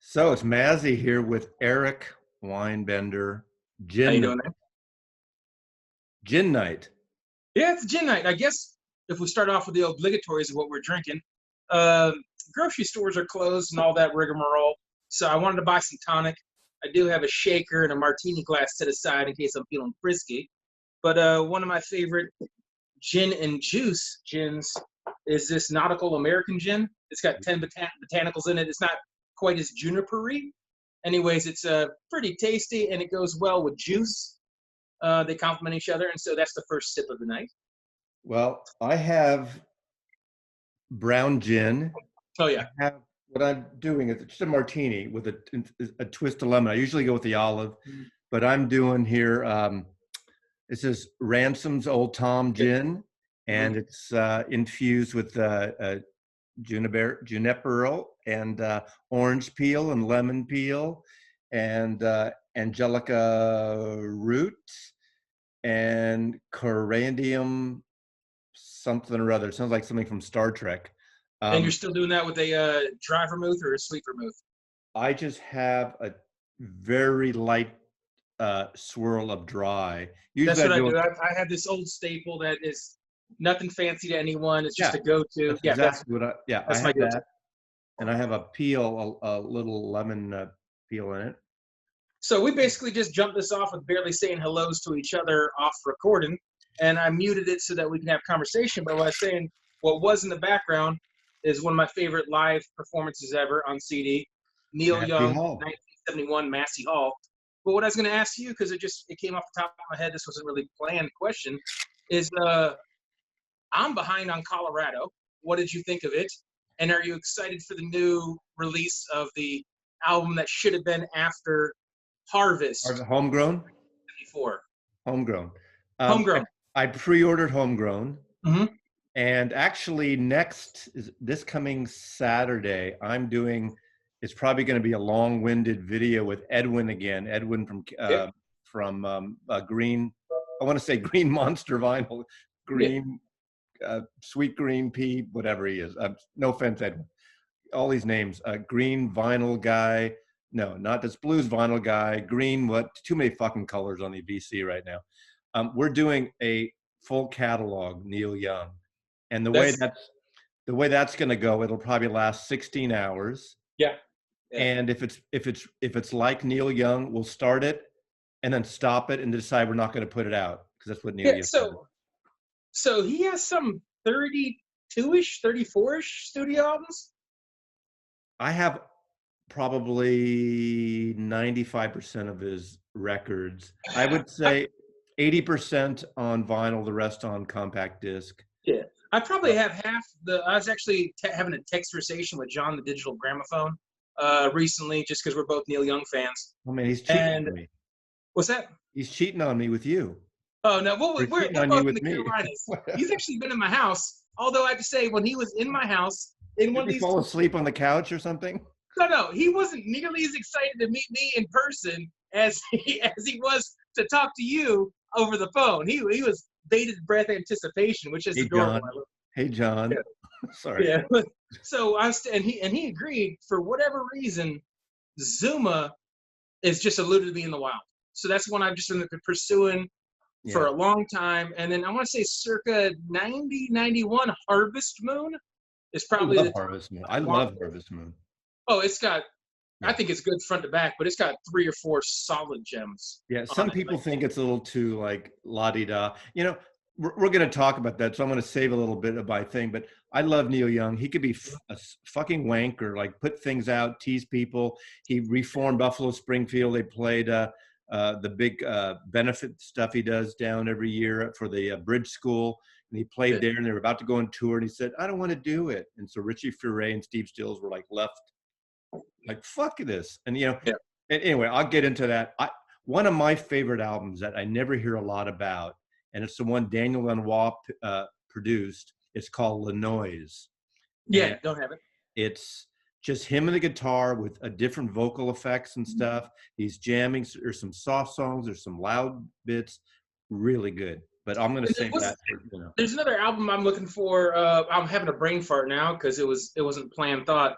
So it's Mazzy here with Eric Weinbender, How you Gin doing, man? Gin Night. Yeah, it's gin night. I guess if we start off with the obligatories of what we're drinking, uh, grocery stores are closed and all that rigmarole. So I wanted to buy some tonic. I do have a shaker and a martini glass set aside in case I'm feeling frisky. But one of my favorite gin and juice gins is this Nautical American gin. It's got 10 botanicals in it. It's not quite as junipery. Anyways, it's pretty tasty and it goes well with juice. They complement each other, and so that's the first sip of the night. Well, I have brown gin. Oh I yeah, have what I'm doing is just a martini with a twist of lemon. I usually go with the olive, but I'm doing here. This is Ransom's Old Tom Gin, mm-hmm. and it's infused with juniper and orange peel and lemon peel and angelica root and corrandium something or other. It sounds like something from Star Trek. And you're Um, still doing that with a dry vermouth or a sweet vermouth. I just have a very light swirl of dry. That's Usually I what I do do. it. I have this old staple that is nothing fancy to anyone. It's just Yeah, a go-to. that's Yeah, exactly what I that's my have go-to. that, and I have a peel, a little lemon peel in it. So we basically just jumped this off with barely saying hellos to each other off recording, and I muted it so that we can have conversation. But what I was saying, what was in the background is one of my favorite live performances ever on CD, Neil Happy Young, Hall. 1971, Massey Hall. But what I was going to ask you, because it came off the top of my head, this wasn't really a planned question, is I'm behind on Colorado. What did you think of it? And are you excited for the new release of the album that should have been after Harvest Homegrown. 74? Homegrown. I, Homegrown. I pre-ordered Homegrown, Mm-hmm. and actually next is this coming Saturday. I'm doing. It's probably going to be a long-winded video with Edwin again. Edwin Yeah. from Green. I want to say Green Monster Vinyl, Yeah. Green Sweet Green Pea, whatever he is. No offense, Edwin. All these names. Green Vinyl guy. No, not this blues vinyl guy. Green. What? Too many fucking colors on the VC right now. We're doing a full catalog, Neil Young, and That's the way that's going to go. It'll probably last 16 hours, yeah. Yeah. and if it's like Neil Young, we'll start it and then stop it and decide we're not going to put it out because that's what Neil Yeah. Young does. So he has some 32-ish, 34-ish studio albums. I have probably 95% of his records. I would I, say 80% on vinyl, the rest on compact disc. yeah. I probably Uh, have half the. I was actually having a text conversation with John, the digital gramophone, recently, just because we're both Neil Young fans. oh man, he's cheating And on me. what's that? He's cheating on me with you. Oh no, well, Or cheating we're on you both in the with me. Carolinas. He's actually been in my house. Although I have to say, when he was in my house in one Did of he these, fall asleep on the couch or something? no, he wasn't nearly as excited to meet me in person as he was to talk to you over the phone. He was bated breath anticipation, which is Hey adorable. John. Hey John. Sorry. Yeah. So and he agreed for whatever reason. Zuma is just eluded me in the wild. So that's one I've just been pursuing for Yeah. a long time. And then I want to say circa 90, 91 Harvest Moon is I probably love the time Harvest Moon. I I want. love Harvest Moon. Oh, it's got, I Yeah. think it's good front to back, but it's got 3 or 4 solid gems Yeah. on Some it. people Like, think it's a little too like la di da. We're going to talk about that, so I'm going to save a little bit of my thing. But I love Neil Young. He could be fucking wanker, like put things out, tease people. He reformed Buffalo Springfield. They played the big benefit stuff he does down every year for the bridge school, and he played there. And they were about to go on tour, and he said, "I don't want to do it." And so Richie Furay and Steve Stills were like left, like fuck this. And yeah. anyway, I'll get into that. One of my favorite albums that I never hear a lot about, and it's the one Daniel Lanois produced. It's called Le Noise, and Yeah, don't have it. it's just him and the guitar with a different vocal effects and stuff. He's jamming. There's some soft songs. There's some loud bits. Really good. But I'm going to save that for. There's another album I'm looking for. I'm having a brain fart now because it wasn't planned thought.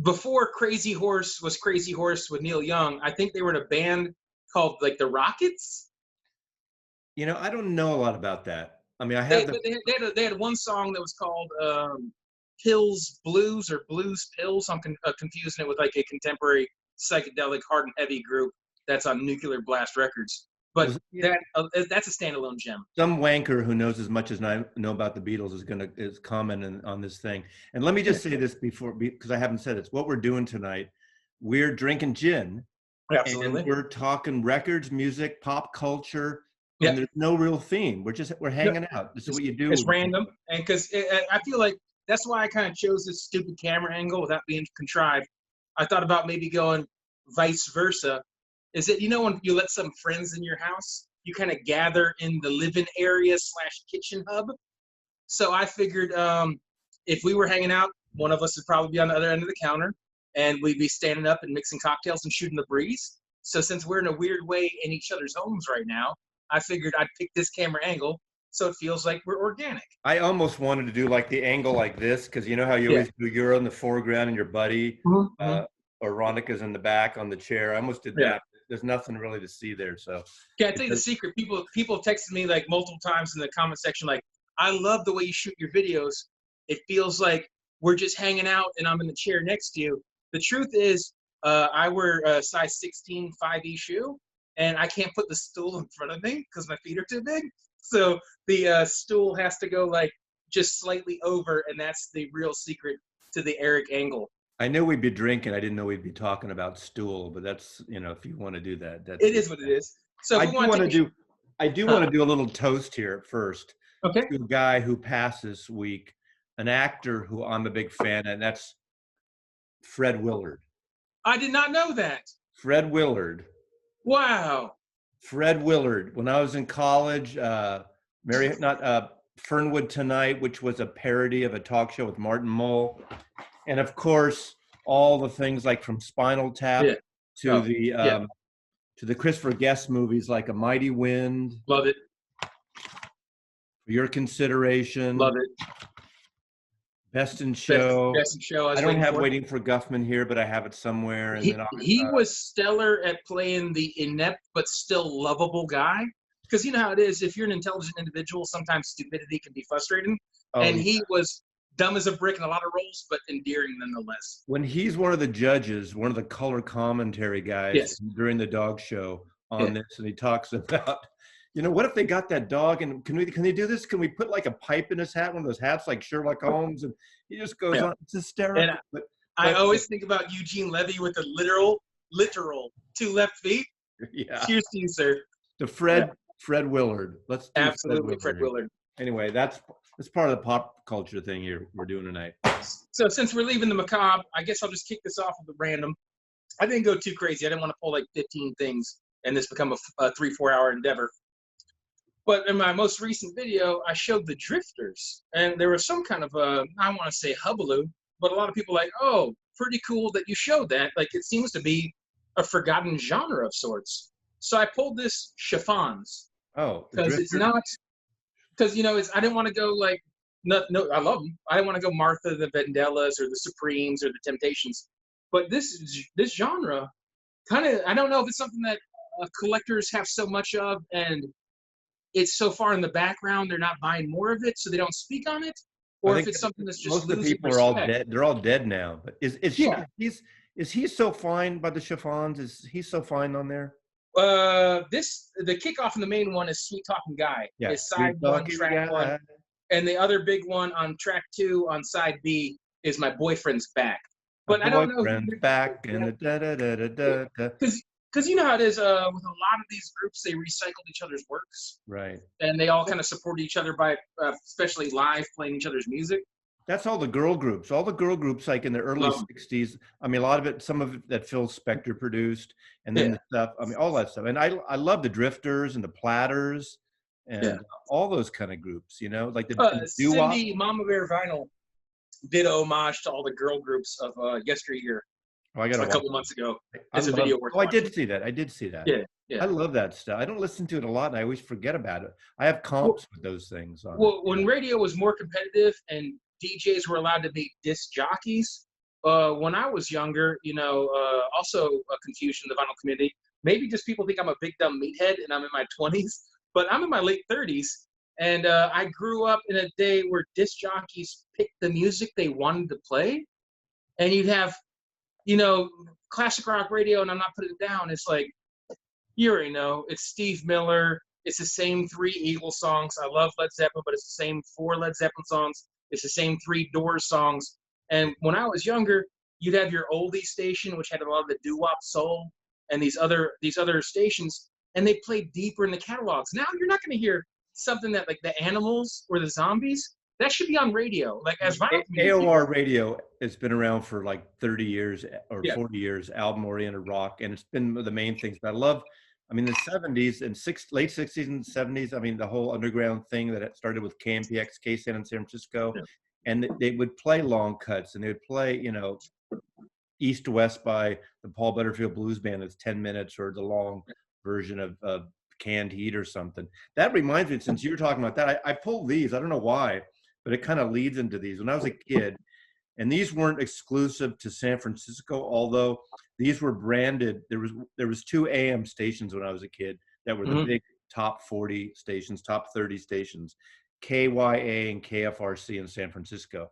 before Crazy Horse was Crazy Horse with Neil Young, I think they were in a band called like the Rockets. I don't know a lot about that. I mean, I They have the but they had one song that was called Pills Blues or Blues Pills. I'm confusing it with like a contemporary psychedelic hard and heavy group that's on Nuclear Blast Records. But was yeah, that's a standalone gem. some wanker who knows as much as I know about the Beatles is commenting on this thing. And let me Yeah, just say this before, because I haven't said it. What we're doing tonight, we're drinking gin and absolutely. we're talking records, music, pop culture, Yeah. and there's no real theme. We're No, hanging out. This is what you it's do. random, and because I feel like that's why I kind of chose this stupid camera angle without being contrived. I thought about maybe going vice versa. Is it when you let some friends in your house, you kind of gather in the living area / kitchen hub? So I figured if we were hanging out, one of us would probably be on the other end of the counter, and we'd be standing up and mixing cocktails and shooting the breeze. So since we're in a weird way in each other's homes right now, I figured I'd pick this camera angle so it feels like we're organic. I almost wanted to do like the angle like this, because you know how you Yeah. always do, you're in the foreground and your buddy Mm-hmm. uh, or Ronica's in the back on the chair. I almost did Yeah. that. There's nothing really to see there. So Can I tell it you the does, secret? People texted me like multiple times in the comment section, like, I love the way you shoot your videos. It feels like we're just hanging out and I'm in the chair next to you. The truth is, I wear a size 16 5E shoe, and I can't put the stool in front of me because my feet are too big. So the stool has to go like just slightly over, and that's the real secret to the Eric angle. I knew we'd be drinking. I didn't know we'd be talking about stool, but that's, if you want to do that, It is what it is. So if I we do want to want to take do, I do want to do a little toast here first okay. to a guy who passed this week, an actor who I'm a big fan, and that's Fred Willard. I did not know that. Fred Willard. Wow. Fred Willard. When I was in college, Mary, not Fernwood Tonight, which was a parody of a talk show with Martin Mull, and of course all the things like from Spinal Tap Yeah. to Oh, the yeah. to the Christopher Guest movies like A Mighty Wind, Love it. For Your Consideration, Love it. Best in Show. Best in Show. I I was don't waiting have for. Waiting for Guffman here, but I have it somewhere. And then He was stellar at playing the inept but still lovable guy. Because you know how it is. If you're an intelligent individual, sometimes stupidity can be frustrating. oh, And he was dumb as a brick in a lot of roles, but endearing nonetheless. when he's one of the judges, one of the color commentary guys Yes. during the dog show on Yeah. this, and he talks about, what if they got that dog and can they do this? Can we put like a pipe in his hat, one of those hats like Sherlock Holmes? And he just goes Yeah. on. It's hysterical. And but I always think about Eugene Levy with the literal 2 left feet. yeah, Cheers to you, sir. the Fred Willard. Let's do Absolutely, Fred Willard. Anyway, that's part of the pop culture thing here we're doing tonight. So since we're leaving the macabre, I guess I'll just kick this off with a random. I didn't go too crazy. I didn't want to pull like 15 things and this become a 3-4 hour endeavor. But in my most recent video, I showed the Drifters, and there was some kind of I want to say hubbub, but a lot of people like, oh, pretty cool that you showed that. Like it seems to be a forgotten genre of sorts. So I pulled this chiffons. Oh, because it's not. Because I didn't want to go like no, I love them. I didn't want to go Martha, the Vandellas, or the Supremes, or the Temptations. But this genre, kind of, I don't know if it's something that collectors have so much of, and it's so far in the background they're not buying more of it, so they don't speak on it, or if it's something that's just most of the losing people are all respect. dead. They're all dead now. But is he so fine by the chiffons? Is he so fine on there? The kickoff in the main one is Sweet Talking Guy. Yeah, Is side one, track one. And the other big one on track 2 on side B is My Boyfriend's Back. But I don't know. Boyfriend's back and because you know how it is with a lot of these groups, they recycled each other's works. Right. And they all kind of support each other by, especially live, playing each other's music. That's all the girl groups. All the girl groups, like in the early '60s. I mean, a lot of it, some of it that Phil Spector produced, and then the stuff. I mean, all that stuff. And I love the Drifters and the Platters, and all those kind of groups. Like the Cindy Mama Bear Vinyl did a homage to all the girl groups of yesteryear. I got a couple months ago. It's a video worth watching. I did see that. I did see that. Yeah. I love that stuff. I don't listen to it a lot, and I always forget about it. I have comps with those things. When radio was more competitive and DJs were allowed to be disc jockeys, when I was younger, also a confusion in the vinyl community. Maybe just people think I'm a big dumb meathead and I'm in my 20s, but I'm in my late 30s. And I grew up in a day where disc jockeys picked the music they wanted to play. And you'd have, classic rock radio, and I'm not putting it down. It's like, you already know, it's Steve Miller. It's the same 3 Eagles songs. I love Led Zeppelin, but it's the same 4 Led Zeppelin songs. It's the same 3 Doors songs. And when I was younger, you'd have your oldie station, which had a lot of the doo-wop soul, and these other stations, and they played deeper in the catalogs. Now you're not going to hear something that like the Animals or the Zombies. That should be on radio. Like as vinyl AOR radio has been around for like 30 years or Yeah. 40 years, album-oriented rock, and it's been the main things. But I love, the 70s and late 60s and 70s, the whole underground thing that started with KMPX, KSAN in San Francisco, Yeah. and they would play long cuts, and they would play, East to West by the Paul Butterfield Blues Band is 10 minutes, or the long version of Canned Heat or something. That reminds me, since you're talking about that, I pulled these. I don't know why, but it kind of leads into these. When I was a kid, and these weren't exclusive to San Francisco, although these were branded. There was 2 AM stations when I was a kid that were the big top 40 stations, top 30 stations, KYA and KFRC in San Francisco.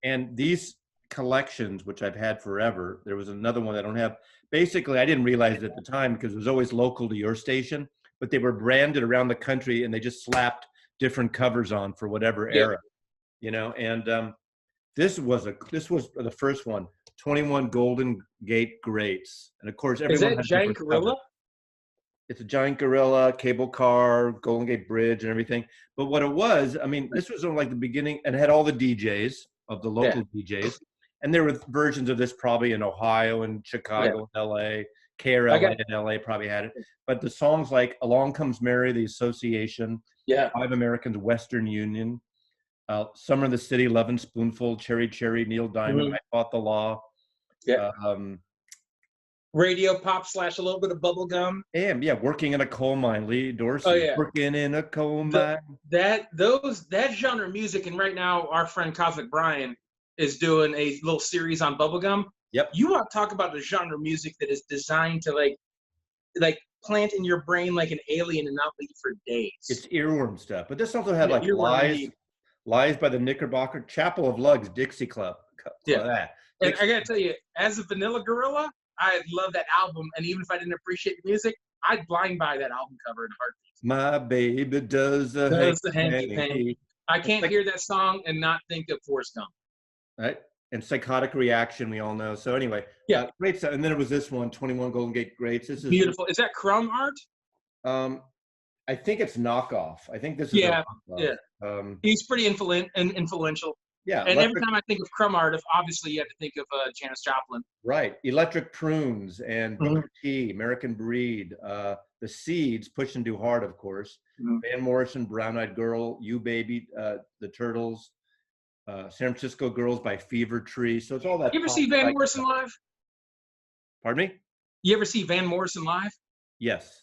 And these collections, which I've had forever, there was another one I don't have. Basically, I didn't realize it at the time because it was always local to your station, but they were branded around the country, and they just slapped different covers on for whatever era, and this was the first one, 21 Golden Gate Greats. And of course, everyone is that Giant Gorilla? It's a Giant Gorilla, cable car, Golden Gate Bridge, and everything. But what it was, this was sort of like the beginning, and it had all the DJs of the local DJs. And there were versions of this probably in Ohio and Chicago, LA, KRLA in LA probably had it. But the songs like Along Comes Mary, The Association, 5 Americans, Western Union, Summer in the City, Lovin' Spoonful, Cherry Cherry, Neil Diamond, I Fought the Law. Radio pop / a little bit of bubble gum. And Working in a Coal Mine, Lee Dorsey. Working in a coal mine. That genre of music, and right now our friend Cosmic Brian is doing a little series on bubblegum. Yep. You want to talk about the genre of music that is designed to like plant in your brain like an alien and not leave for days. It's earworm stuff. But this also had like Lies by the Knickerbocker, Chapel of Lugs, Dixie Club. And I got to tell you, as a Vanilla Gorilla, I love that album. And even if I didn't appreciate the music, I'd blind buy that album cover in a heartbeat. My baby does the hanky-panky. I can't hear that song and not think of Forrest Gump. Right? And Psychotic Reaction, we all know. So anyway, great stuff. And then it was this one, 21 Golden Gate Greats. This is beautiful. Is that Crumb art? I think it's knockoff. I think this is he's pretty influential. Yeah. And every time I think of Crumb art, obviously you have to think of Janis Joplin. Right. Electric Prunes and Booker T, American Breed, The Seeds, Pushing Too Hard, of course. Van Morrison, Brown Eyed Girl, You Baby, The Turtles, San Francisco Girls by Fever Tree. So it's all that. You ever see Van Morrison live? Pardon me? You ever see Van Morrison live? Yes.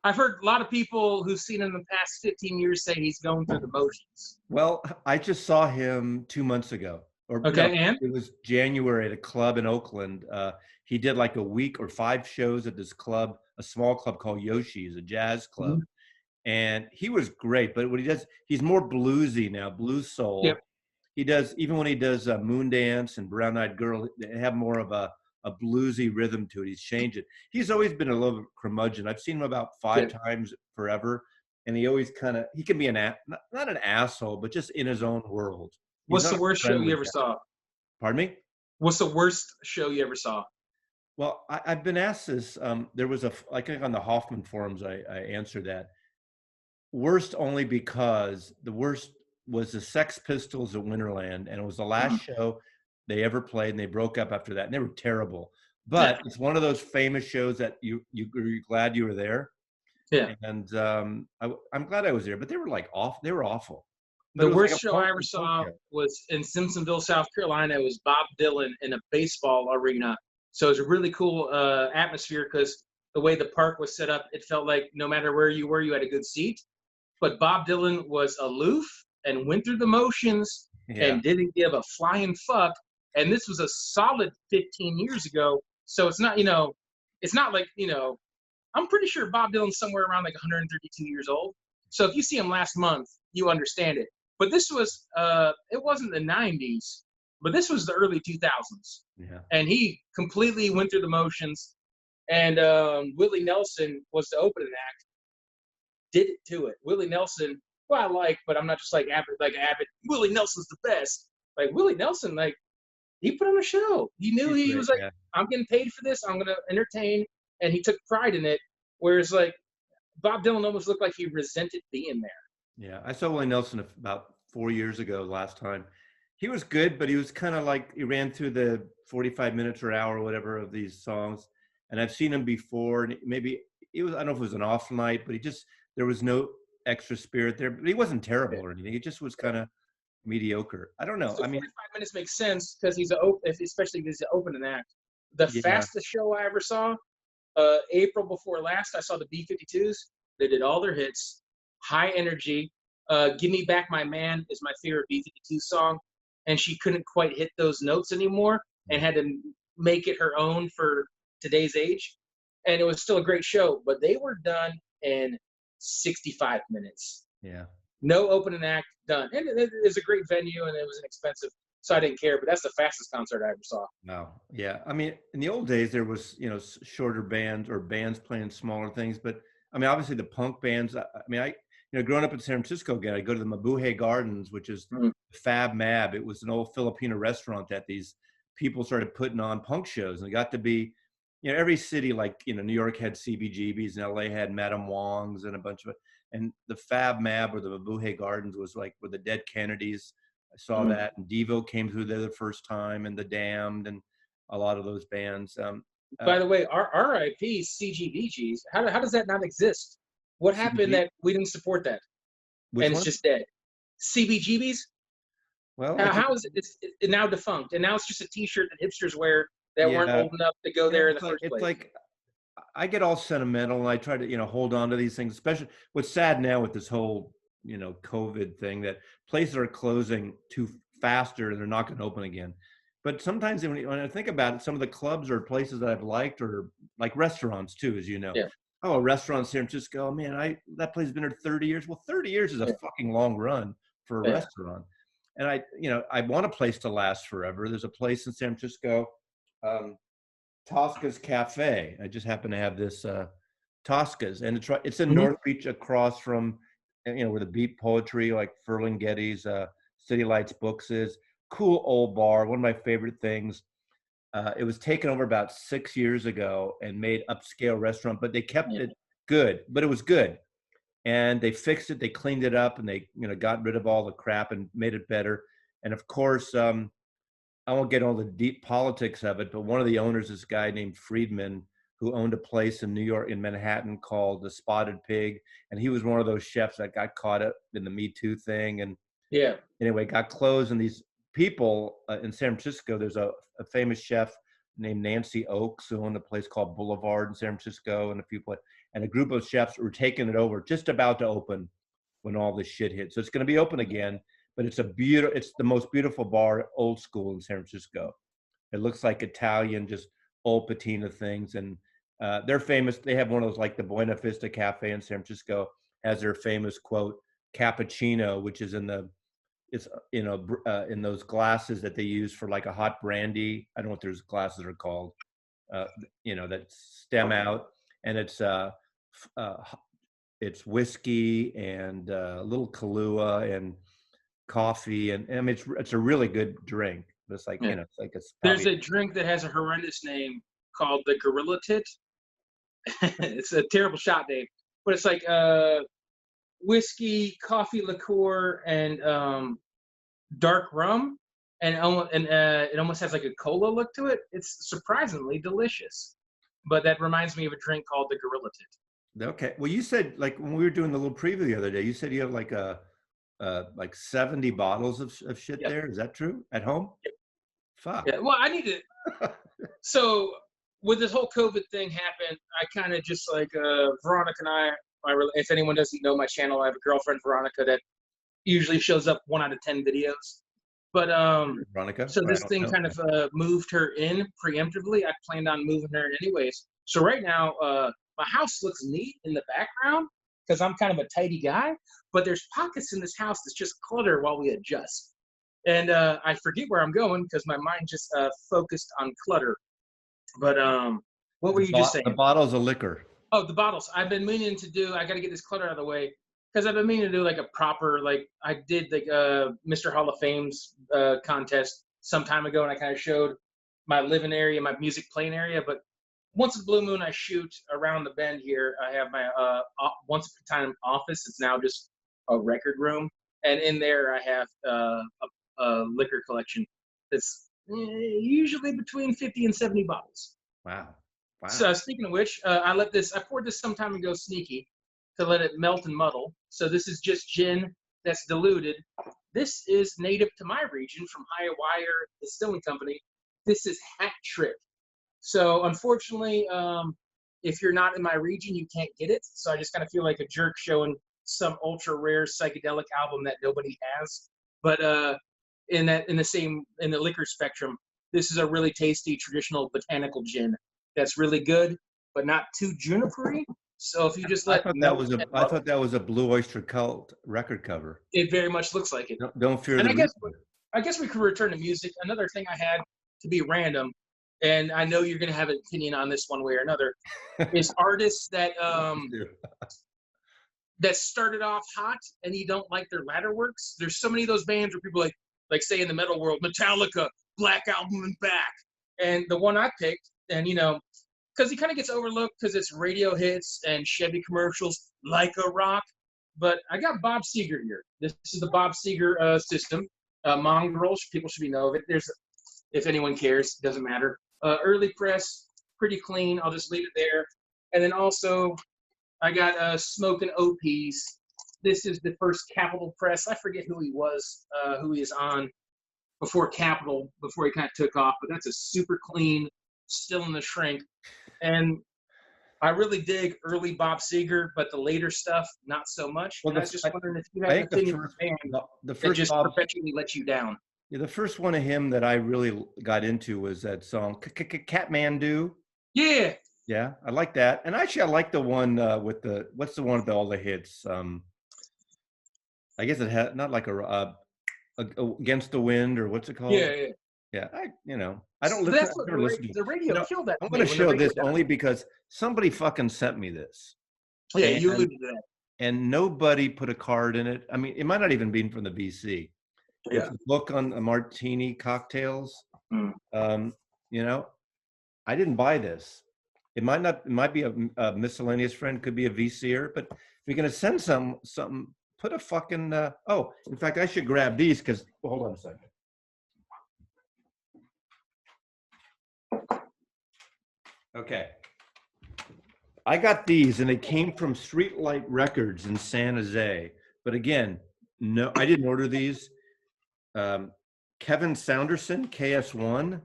I've heard a lot of people who've seen him in the past 15 years say he's going through the motions. Well, I just saw him 2 months ago. And? It was January at a club in Oakland. He did like a week or 5 shows at this club, a small club called Yoshi's, a jazz club. And he was great. But what he does, he's more bluesy now, blues soul. Yep. He does, even when he does Moondance and Brown Eyed Girl, they have more of a bluesy rhythm to it. He's changed it. He's always been a little curmudgeon. I've seen him about 5 times forever. And he always he can be not an asshole, but just in his own world. What's the worst show you ever saw? Pardon me? What's the worst show you ever saw? Well, I've been asked this. There was like on the Hoffman forums, I answered that. Worst only because the worst was the Sex Pistols at Winterland, and it was the last show they ever played, and they broke up after that, and they were terrible. But it's one of those famous shows that you're glad you were there. Yeah. And I'm glad I was there, but they were like off. They were awful. The worst show I ever saw was in Simpsonville, South Carolina. It was Bob Dylan in a baseball arena. So it was a really cool atmosphere because the way the park was set up, it felt like no matter where you were, you had a good seat. But Bob Dylan was aloof and went through the motions and didn't give a flying fuck And this was a solid 15 years ago. So it's not, it's not like, I'm pretty sure Bob Dylan's somewhere around like 132 years old. So if you see him last month, you understand it. But this was, it wasn't the 90s, but this was the early 2000s. Yeah. And he completely went through the motions. And Willie Nelson was the opening act, did it to it. Willie Nelson, who I like, but I'm not just like avid. Willie Nelson's the best. Like Willie Nelson, like he put on a show. He knew He's he great, was like, yeah. I'm getting paid for this. I'm gonna entertain, and he took pride in it. Whereas like Bob Dylan almost looked like he resented being there. Yeah, I saw Willie Nelson about 4 years ago last time. He was good, but he was kind of like he ran through the 45 minutes or hour or whatever of these songs. And I've seen him before, and maybe it was, I don't know if it was an off night, but there was no extra spirit there. But he wasn't terrible or anything. He just was kind of mediocre. I don't know. So I mean, 45 minutes makes sense because especially if he's an opening act. The yeah, fastest show I ever saw, April before last, I saw the B-52s. They did all their hits, high energy. Give Me Back My Man is my favorite B-52 song, and she couldn't quite hit those notes anymore and had to make it her own for today's age. And it was still a great show, but they were done in 65 minutes. yeah. No opening act, done. And it is a great venue, and it was inexpensive, so I didn't care. But that's the fastest concert I ever saw. No, yeah. I mean, in the old days, there was shorter bands or bands playing smaller things, but I mean, obviously the punk bands. I mean, growing up in San Francisco again, I go to the Mabuhay Gardens, which is Mhm. Fab Mab. It was an old Filipino restaurant that these people started putting on punk shows, and it got to be, every city like New York had CBGBs, and LA had Madame Wong's, and a bunch of it. And the Fab Mab or the Mabuhay Gardens was like with the Dead Kennedys. I saw Mhm. that, and Devo came through there the first time, and the Damned, and a lot of those bands. By the way, RIP CGVGs. How does that not exist? What happened CBG, that we didn't support that which and it's one? just dead? CBGBs. Well, I think How is it? It's now defunct, and now it's just a T-shirt that hipsters wear that weren't yeah, old enough to go there in the it's like first place. I get all sentimental, and I try to hold on to these things. Especially what's sad now with this whole COVID thing, that places are closing too faster and they're not going to open again. But sometimes when I think about it, some of the clubs or places that I've liked, or like restaurants too, as you know. Yeah, Oh, a restaurant in San Francisco, man, that place has been there 30 years. Well, 30 years is a yeah, fucking long run for a yeah. restaurant. And I want a place to last forever. There's a place in San Francisco, um, Tosca's Cafe. I just happen to have this Tosca's, and it's in Mhm. North Beach, across from where the Beat Poetry, like Ferlinghetti's, City Lights Books is. Cool old bar, one of my favorite things. It was taken over about 6 years ago and made upscale restaurant, but they kept Yeah. it good. But it was good, and they fixed it, they cleaned it up, and they got rid of all the crap and made it better. And of course, I won't get all the deep politics of it, but one of the owners is a guy named Friedman, who owned a place in New York, in Manhattan, called the Spotted Pig, and he was one of those chefs that got caught up in the Me Too thing, and Yeah. anyway, got closed. And these people in San Francisco, there's a famous chef named Nancy Oakes who owned a place called Boulevard in San Francisco, and a few places, and a group of chefs were taking it over, just about to open when all this shit hit. So it's going to be open again, but it's the most beautiful bar, old school, in San Francisco. It looks like Italian, just old patina things. And they're famous. They have one of those, like the Buena Vista Cafe in San Francisco has their famous quote, cappuccino, which is it's in those glasses that they use for like a hot brandy. I don't know what those glasses are called, uh, that stem out, and uh, it's whiskey and a little Kahlua and coffee, and I mean it's a really good drink. It's like Yeah. it's like it's There's probably a drink that has a horrendous name called the Gorilla Tit. It's a terrible shot name, but it's like whiskey, coffee liqueur, and dark rum, and it almost has like a cola look to it. It's surprisingly delicious. But that reminds me of a drink called the Gorilla Tit. okay. Well, you said, like, when we were doing the little preview the other day, you said you have like 70 bottles of shit Yep. there. Is that true at home? Yep. Fuck. Yeah. Well, I need to. So with this whole COVID thing happened, I kind of just like Veronica and I. If anyone doesn't know my channel, I have a girlfriend, Veronica, that usually shows up 1 out of 10 videos. But Veronica, so or I this don't thing know. kind of moved her in preemptively. I planned on moving her in anyways. So right now, my house looks neat in the background because I'm kind of a tidy guy. But there's pockets in this house that's just clutter while we adjust. And I forget where I'm going because my mind just focused on clutter. But what were you just The saying? bottles of liquor. Oh, the bottles. I've been meaning to do. I got to get this clutter out of the way because I've been meaning to do like a proper, like I did like Mr. Hall of Fame's contest some time ago, and I kind of showed my living area, my music playing area. But once in a blue moon, I shoot around the bend here. I have my once upon a time office. It's now just a record room, and in there I have a liquor collection that's usually between 50 and 70 bottles. Wow. Wow. So speaking of which, I poured this some time ago sneaky to let it melt and muddle. So this is just gin that's diluted. This is native to my region from High Wire Distilling Company. This is Hat Trick. So unfortunately, if you're not in my region, you can't get it. So I just kind of feel like a jerk showing some ultra rare psychedelic album that nobody has. But in the liquor spectrum, this is a really tasty traditional botanical gin that's really good, but not too junipery. So if you just I let thought melt, that was a Blue Oyster Cult record cover. it very much looks like it. Don't fear And the reaper. I guess we could return to music. Another thing I had to be random, and I know you're going to have an opinion on this one way or another, is artists that that started off hot and you don't like their latter works. There's so many of those bands where people like say in the metal world, Metallica, Black Album and back. And the one I picked, and because he kind of gets overlooked because it's radio hits and Chevy commercials, like a rock. But I got Bob Seger here. This is the Bob Seger system. Mongrels, people should be know of it. If anyone cares, it doesn't matter. Early press, pretty clean. I'll just leave it there. And then also, I got Smoking OPs. This is the first Capitol press. I forget who he was, who he is on before Capitol, before he kind of took off. But that's a super clean, still in the shrink. And I really dig early Bob Seger, but the later stuff, not so much. Well, and I was just wondering if you had an opinion of a band that just perpetually lets you down. Yeah, the first one of him that I really got into was that song Catmandu. Yeah. Yeah, I like that. And actually, I like the one with what's the one with all the hits? I guess it had not like Against the Wind, or what's it called? Yeah. Yeah, I don't listen. That's what the radio killed that. I'm going to show this only because somebody fucking sent me this. Yeah, you alluded to that. And nobody put a card in it. I mean, it might not even be from the VC. Yeah. It's a book on Martini cocktails. I didn't buy this. It might be a miscellaneous friend, could be a VCer, but if you're going to send something, put a fucking, in fact, I should grab these because, hold on a second. Okay. I got these and they came from Streetlight Records in San Jose. But again, no, I didn't order these. Kevin Saunderson, KS1,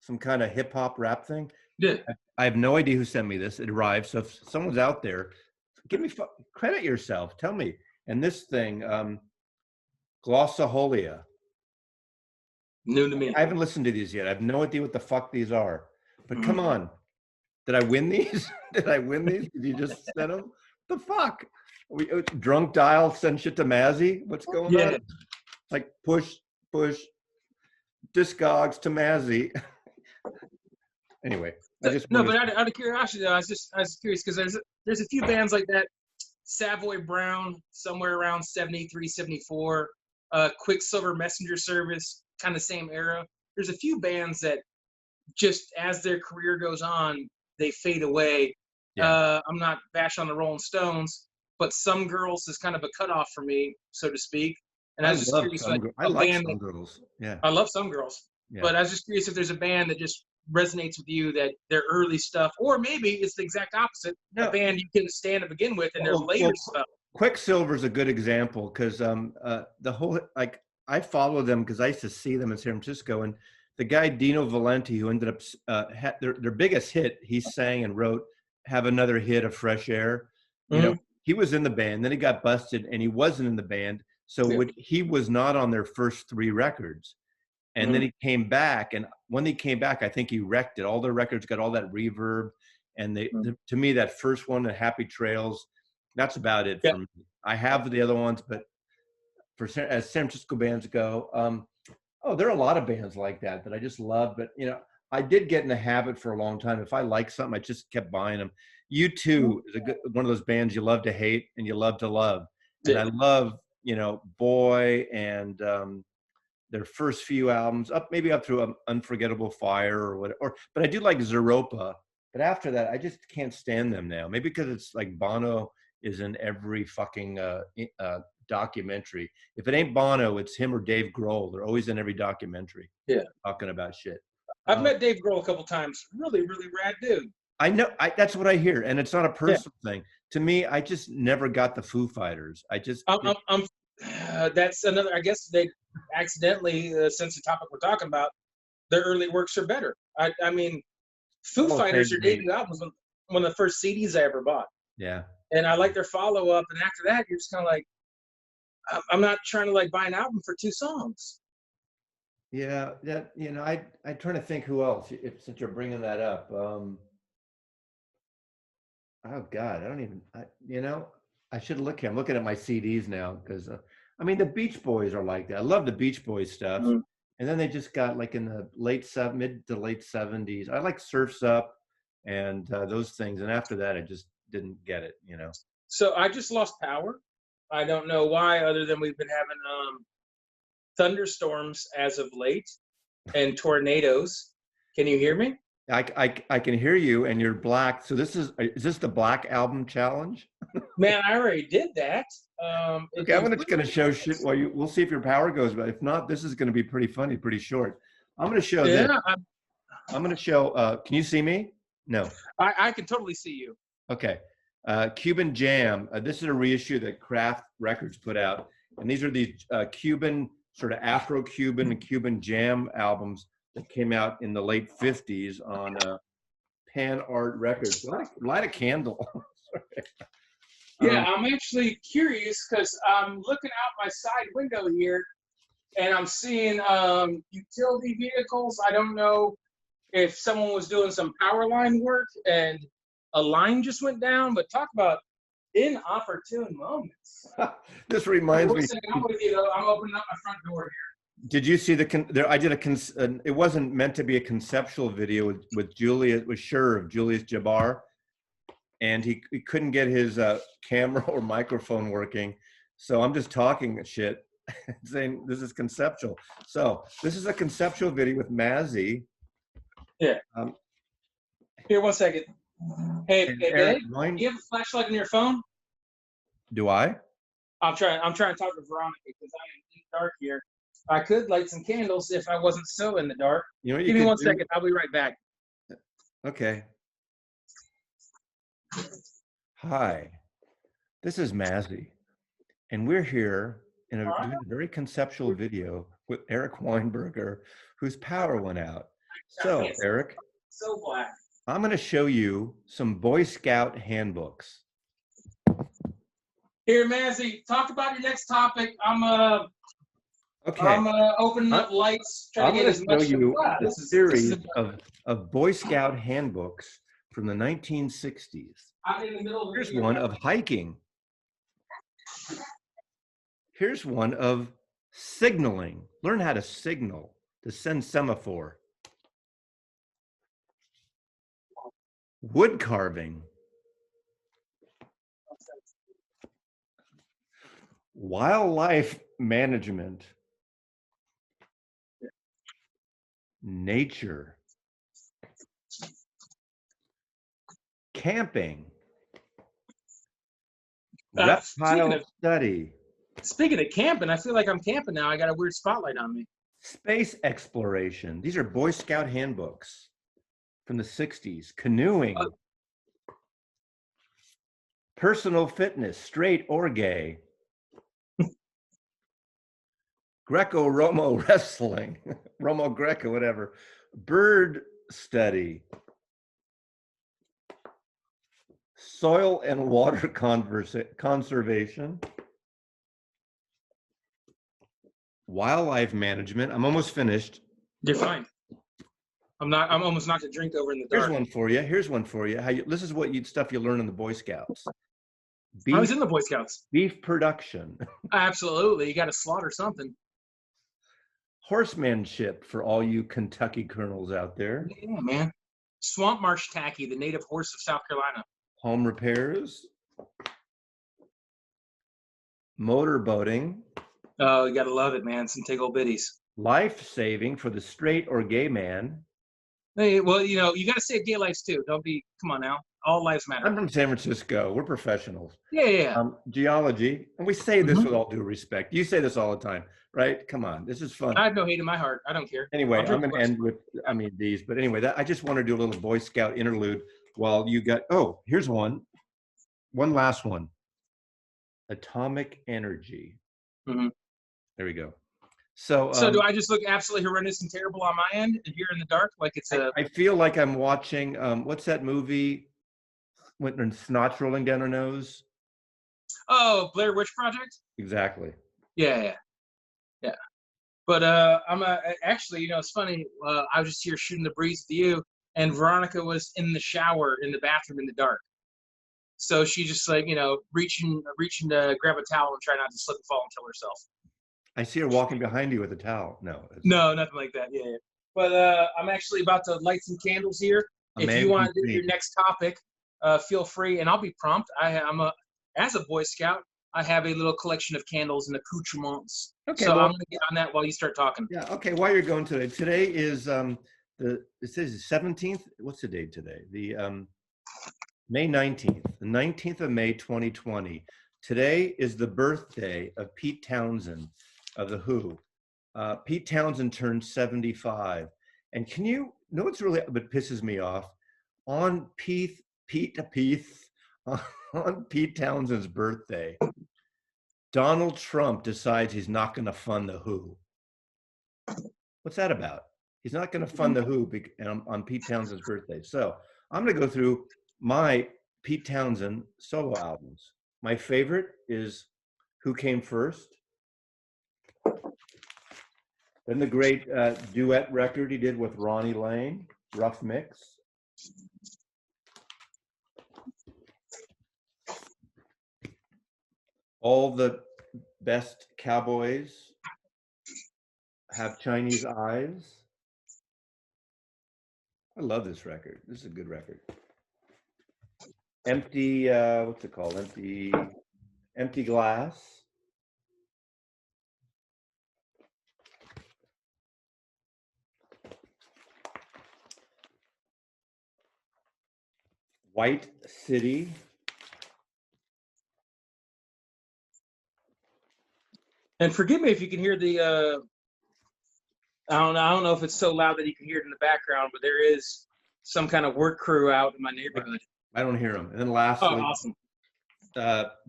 some kind of hip hop rap thing. Yeah. I have no idea who sent me this. It arrived. So if someone's out there, give me credit yourself. Tell me. And this thing, Glossolia. New to me. I haven't listened to these yet. I have no idea what the fuck these are. But come on. Did I win these? Did I win these? Did you just send them? The fuck? Drunk dial, send shit to Mazzy? What's going on? Like push, Discogs to Mazzy. Anyway, but out of curiosity, though, I was curious because there's a few bands like that. Savoy Brown, somewhere around 73, 74. Quicksilver Messenger Service, kind of same era. There's a few bands that just as their career goes on, they fade away. Yeah. I'm not bashing on the Rolling Stones, but Some Girls is kind of a cutoff for me, so to speak. And I was just curious, I like Some Girls. Yeah, I love Some Girls. Yeah. But I was just curious if there's a band that just resonates with you, that their early stuff, or maybe it's the exact opposite. A band you can stand to begin with, and their later stuff. Quicksilver's a good example because the whole I follow them because I used to see them in San Francisco, and the guy Dino Valenti, who ended up their biggest hit, he sang and wrote "Have Another Hit of Fresh Air." You know, he was in the band, then he got busted, and he wasn't in the band. So Yeah. he was not on their first 3 records. And then Mhm. he came back, and when he came back, I think he wrecked it. All the records got all that reverb, and to me, that first one, the Happy Trails, that's about it Yeah. for me. I have the other ones, but as San Francisco bands go, oh, there are a lot of bands like that I just love. But I did get in the habit for a long time. If I like something, I just kept buying them. U2 is one of those bands you love to hate and you love to love, and Yeah. I love Boy and their first few albums, maybe up through Unforgettable Fire or whatever. But I do like Zeropa. But after that, I just can't stand them now. Maybe because it's like Bono is in every fucking documentary. If it ain't Bono, it's him or Dave Grohl. They're always in every documentary Yeah. talking about shit. I've met Dave Grohl a couple times. Really, really rad dude. I know. That's what I hear, and it's not a Yeah. personal thing. To me, I just never got the Foo Fighters. That's another. I guess they accidentally, since the topic we're talking about, their early works are better. I mean, Foo Oh, Fighters, their hey. debut album was one of the first CDs I ever bought. Yeah. And I like their follow up. And after that, you're just kind of like, I'm not trying to like buy an album for 2 songs. Yeah, I'm trying to think who else. Since you're bringing that up, oh God, I don't even. I should look here. I'm looking at my CDs now because I mean the Beach Boys are like that. I love the Beach Boys stuff, Mhm. and then they just got like in the mid to late '70s. I like Surfs Up and those things, and after that, I just didn't get it. So I just lost power. I don't know why, other than we've been having thunderstorms as of late and tornadoes. Can you hear me? I can hear you, and you're black. So is this the Black Album Challenge? Man, I already did that. Okay, I'm just going to show shit while we'll see if your power goes, but if not, this is going to be pretty funny, pretty short. I'm going to show this. Yeah, I'm going to show, can you see me? No. I can totally see you. Okay. Cuban Jam. This is a reissue that Kraft Records put out. And these are these Cuban, sort of Afro-Cuban and Cuban Jam albums that came out in the late 50s on Pan Art Records. Light a candle. Yeah, I'm actually curious because I'm looking out my side window here and I'm seeing utility vehicles. I don't know if someone was doing some power line work and a line just went down, but talk about inopportune moments. This reminds me. I'm with you, though. I'm opening up my front door here. Did you see I did it wasn't meant to be a conceptual video with Julius, with Julius Jabbar, and he couldn't get his camera or microphone working. So I'm just talking shit, saying this is conceptual. So this is a conceptual video with Mazzy. Yeah. Here, 1 second. Hey, babe, do you have a flashlight on your phone? Do I? I'm trying to talk to Veronica because I am in the dark here. I could light some candles if I wasn't so in the dark. Give me 1 second. I'll be right back. Okay. Hi, this is Mazzy, and we're here doing a very conceptual video with Eric Weinberger, whose power went out. So, Eric, so black. I'm going to show you some Boy Scout handbooks. Here, Mazzy, talk about your next topic. I'm opening up lights, trying to get as much. I'm going to show you a series of Boy Scout handbooks from the 1960s. I'm in the middle of Here's one of hiking. Here's one of signaling. Learn how to signal, to send semaphore. Wood carving. Wildlife management. Nature. Camping. Reptile study. Speaking of camping, I feel like I'm camping now. I got a weird spotlight on me. Space exploration. These are Boy Scout handbooks from the 60s. Canoeing. Personal fitness, straight or gay. Greco-Romo wrestling. Romo Greco, whatever. Bird study. Soil and water conservation. wildlife management. I'm almost finished. You're fine. I'm almost knocked a drink over in the Here's dark. one for you. Here's one for you. This is what stuff you learn in the Boy Scouts. I was Beef in the Boy Scouts. beef production. Absolutely. You got to slaughter something. Horsemanship for all you Kentucky colonels out there. Yeah, man. Swamp Marsh Tacky, the native horse of South Carolina. Home repairs. Motorboating. Oh, you got to love it, man. Some tiggle bitties. Life saving for the straight or gay man. Hey, well, you got to save gay lives too. Don't be, come on now. All lives matter. I'm from San Francisco. We're professionals. Yeah. Geology. And we say this with all due respect. You say this all the time, right? Come on. This is fun. I have no hate in my heart. I don't care. Anyway, I'm going to end with, these. But anyway, I just want to do a little Boy Scout interlude while you got, here's one. One last one. Atomic energy. Mm-hmm. There we go. So do I just look absolutely horrendous and terrible on my end and here in the dark? Like it's I feel like I'm watching, what's that movie when snot's rolling down her nose? Oh, Blair Witch Project? Exactly. Yeah. But I'm actually, it's funny. I was just here shooting the breeze with you, and Veronica was in the shower in the bathroom in the dark. So she just reaching to grab a towel and try not to slip and fall and kill herself. I see her walking behind you with a towel. No, nothing like that. Yeah. But I'm actually about to light some candles here. If you want to do your next topic, feel free, and I'll be prompt. As a Boy Scout, I have a little collection of candles and accoutrements. Okay, so I'm going to get on that while you start talking. Yeah. Okay. While you're going today, today is it says 17th. What's the date today? The May 19th, the 19th of May, 2020. Today is the birthday of Pete Townshend of The Who. Pete Townshend turned 75. And can you know what's really, but pisses me off? On Pete Townshend's birthday, Donald Trump decides he's not going to fund The Who. What's that about? He's not going to fund The Who on Pete Townshend's birthday. So I'm going to go through my Pete Townshend solo albums. My favorite is Who Came First. Then the great duet record he did with Ronnie Lane, Rough Mix. All the Best Cowboys Have Chinese Eyes. I love this record. This is a good record. Empty, what's it called? Empty Glass. White City. And forgive me if you can hear the I don't know if it's so loud that you can hear it in the background, but there is some kind of work crew out in my neighborhood. I don't hear them. And then lastly, awesome.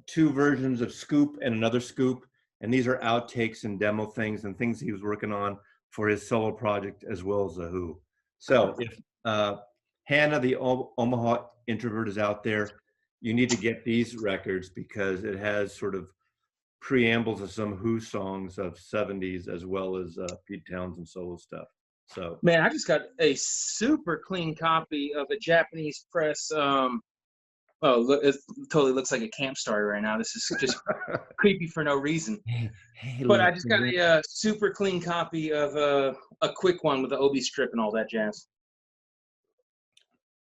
2 versions of Scoop and Another Scoop. And these are outtakes and demo things and things he was working on for his solo project as well as The Who. So if Hannah, the Omaha introvert, is out there, you need to get these records because it has sort of preambles of some Who songs of 70s as well as Pete Townshend solo stuff. So man, I just got a super clean copy of a Japanese press. Look, it totally looks like a camp story right now. This is just creepy for no reason. But I just got a super clean copy of a quick one with the Obi strip and all that jazz.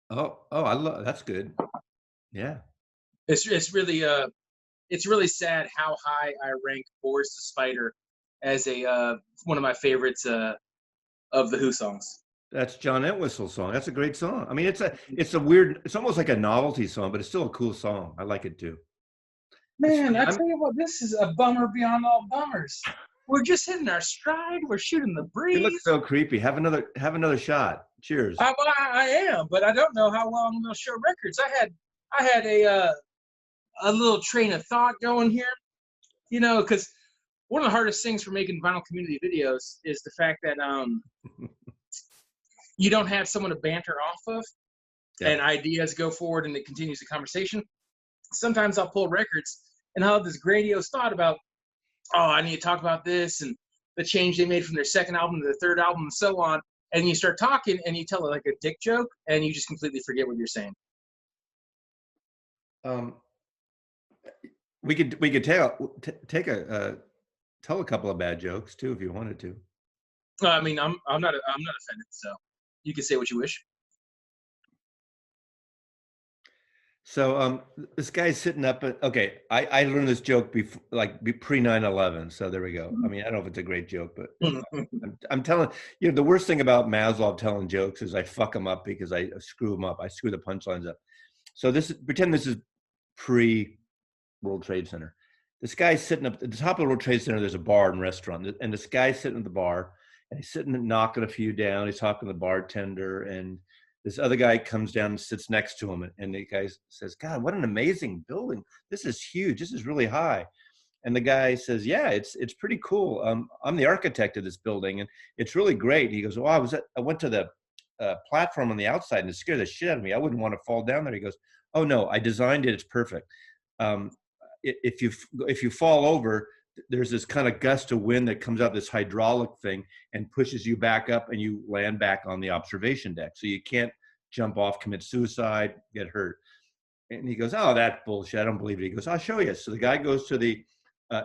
Oh, I love that's good. Yeah, it's really sad how high I rank Boris the Spider as a one of my favorites of the Who songs. That's John Entwistle's song. That's a great song. I mean, it's a weird, it's almost like a novelty song, but it's still a cool song. I like it too. Man, I tell you what, this is a bummer beyond all bummers. We're just hitting our stride. We're shooting the breeze. It looks so creepy. Have another shot. Cheers. I am, but I don't know how well I'm going to show records. I had a little train of thought going here, because one of the hardest things for making vinyl community videos is the fact that you don't have someone to banter off of, and ideas go forward and it continues the conversation. Sometimes I'll pull records and I'll have this grandiose thought about, I need to talk about this, and the change they made from their second album to their third album and so on. And you start talking and you tell it like a dick joke and you just completely forget what you're saying. Um, we could tell a couple of bad jokes too if you wanted to. I mean, I'm not offended, so you can say what you wish. So this guy's sitting up at, okay, I learned this joke before, like pre 9/11. So there we go. I mean, I don't know if it's a great joke, but I'm telling you, the worst thing about Maslow telling jokes is I fuck them up because I screw them up. I screw the punchlines up. So pretend this is pre World Trade Center. This guy's sitting up at the top of the World Trade Center. There's a bar and restaurant, and this guy's sitting at the bar, and he's sitting and knocking a few down. He's talking to the bartender, and this other guy comes down and sits next to him, and the guy says, "God, what an amazing building! This is huge. This is really high." And the guy says, "Yeah, it's pretty cool. I'm the architect of this building, and it's really great." He goes, "Oh, I went to the platform on the outside, and it scared the shit out of me. I wouldn't want to fall down there." He goes, "Oh no, I designed it. It's perfect. Um, if you fall over, there's this kind of gust of wind that comes out this hydraulic thing and pushes you back up, and you land back on the observation deck. So you can't jump off, commit suicide, get hurt." And he goes, "Oh, that's bullshit. I don't believe it." He goes, "I'll show you." So the guy goes to the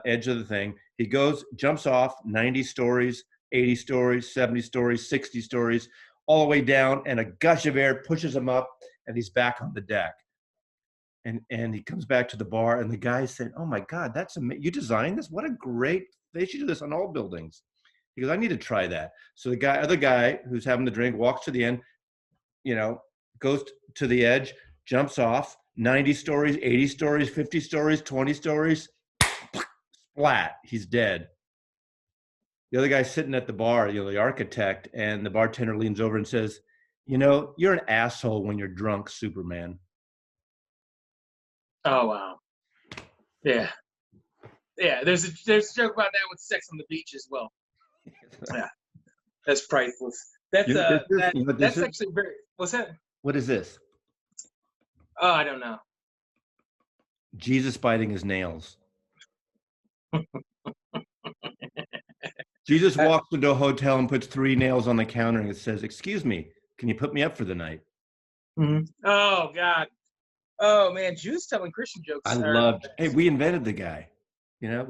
edge of the thing. He goes, jumps off 90 stories, 80 stories, 70 stories, 60 stories, all the way down, and a gush of air pushes him up, and he's back on the deck. And he comes back to the bar, and the guy said, "Oh my God, that's amazing. You designed this? What a great, they should do this on all buildings." He goes, "I need to try that." So the other guy who's having the drink walks to the end, goes to the edge, jumps off 90 stories, 80 stories, 50 stories, 20 stories, splat, he's dead. The other guy's sitting at the bar, the architect, and the bartender leans over and says, "You're an asshole when you're drunk, Superman." Oh wow. Yeah. Yeah. There's a joke about that with Sex on the Beach as well. Yeah. That's priceless. That's that's actually very. What's that? What is this? Oh, I don't know. Jesus biting his nails. Jesus walks into a hotel and puts 3 nails on the counter and it says, "Excuse me, can you put me up for the night?" Mm-hmm. Oh God. Oh man, Jews telling Christian jokes. Hey, we invented the guy. Yeah.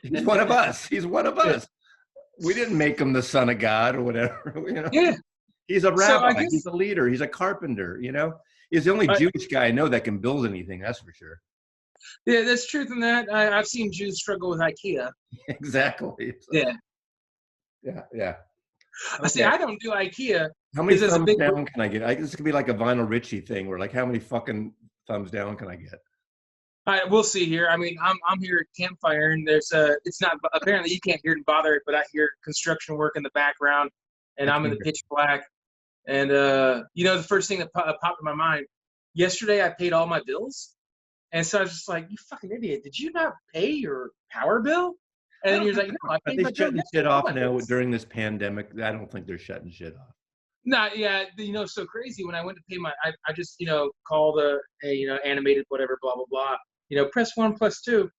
He's one of us. He's one of us. We didn't make him the son of God or whatever. Yeah. He's a rabbi. So He's a leader. He's a carpenter. He's the only Jewish guy I know that can build anything. That's for sure. Yeah, there's truth in that. I've seen Jews struggle with IKEA. Exactly. Yeah. Yeah. Okay. See, I don't do IKEA. How many thumbs down can I get? This could be like a Vinyl Richie thing where, like, how many fucking thumbs down can I get? We'll see here. I mean, I'm here at campfire, and there's it's not, apparently you can't hear it and bother it, but I hear construction work in the background, and I'm in the pitch black. And the first thing that popped in my mind, yesterday I paid all my bills, and so I was just like, "You fucking idiot! Did you not pay your power bill?" And you're like, "No, I paid my bill." Are they shutting shit off now during this pandemic? I don't think they're shutting shit off. No, yeah, so crazy. When I went to pay I just called animated whatever, blah blah blah. Press 1 plus 2,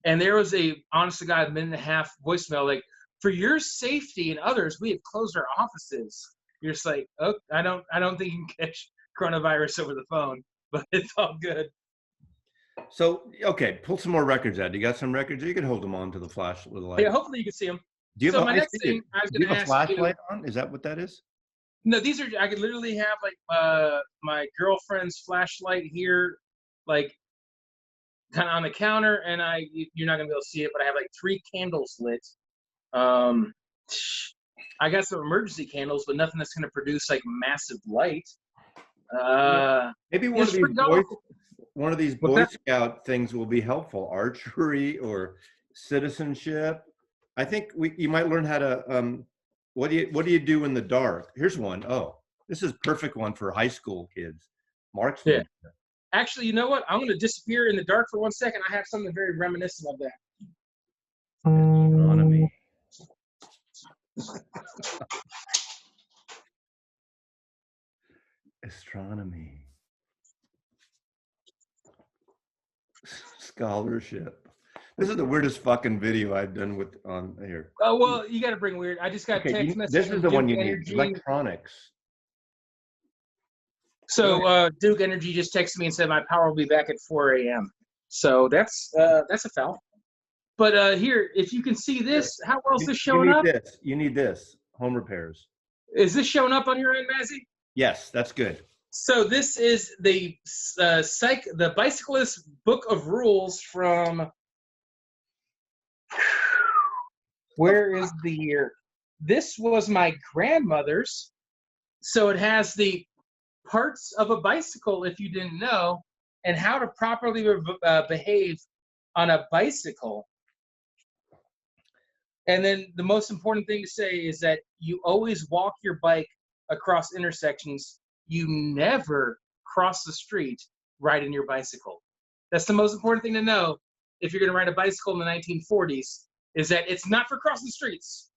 and there was a honest to God minute and a half voicemail like, "For your safety and others, we have closed our offices." You're just like, "Oh, I don't think you can catch coronavirus over the phone, but it's all good." So, okay, pull some more records out. You got some records? You can hold them on to the flash with the light. Yeah, hopefully you can see them. Do you have my next thing I was going to ask you. Flashlight on? Is that what that is? No, these are. I could literally have like my girlfriend's flashlight here, like kind of on the counter, and you're not gonna be able to see it, but I have like 3 candles lit. I got some emergency candles, but nothing that's gonna produce like massive light. Maybe one of these Boy Scout things will be helpful. Archery or citizenship. I think you might learn how to. What do you do in the dark? Here's one. Oh, this is a perfect one for high school kids. Marksman. Yeah. Actually, you know what? I'm going to disappear in the dark for 1 second. I have something very reminiscent of that. Astronomy. Astronomy. Scholarship. This is the weirdest fucking video I've done with on here. Oh well, you got to bring weird. I just got Okay, text message this is from the one Duke you need. Energy. Electronics. So Duke Energy just texted me and said my power will be back at 4 a.m. So that's a foul. But here, if you can see this, how well is this showing up? You need this. Home repairs. Is this showing up on your end, Mazzy? Yes, that's good. So this is the Bicyclist Book of Rules from. Where is the year? This was my grandmother's. So it has the parts of a bicycle, if you didn't know, and how to properly behave on a bicycle. And then the most important thing to say is that you always walk your bike across intersections. You never cross the street riding your bicycle. That's the most important thing to know if you're going to ride a bicycle in the 1940s, is that it's not for crossing the streets.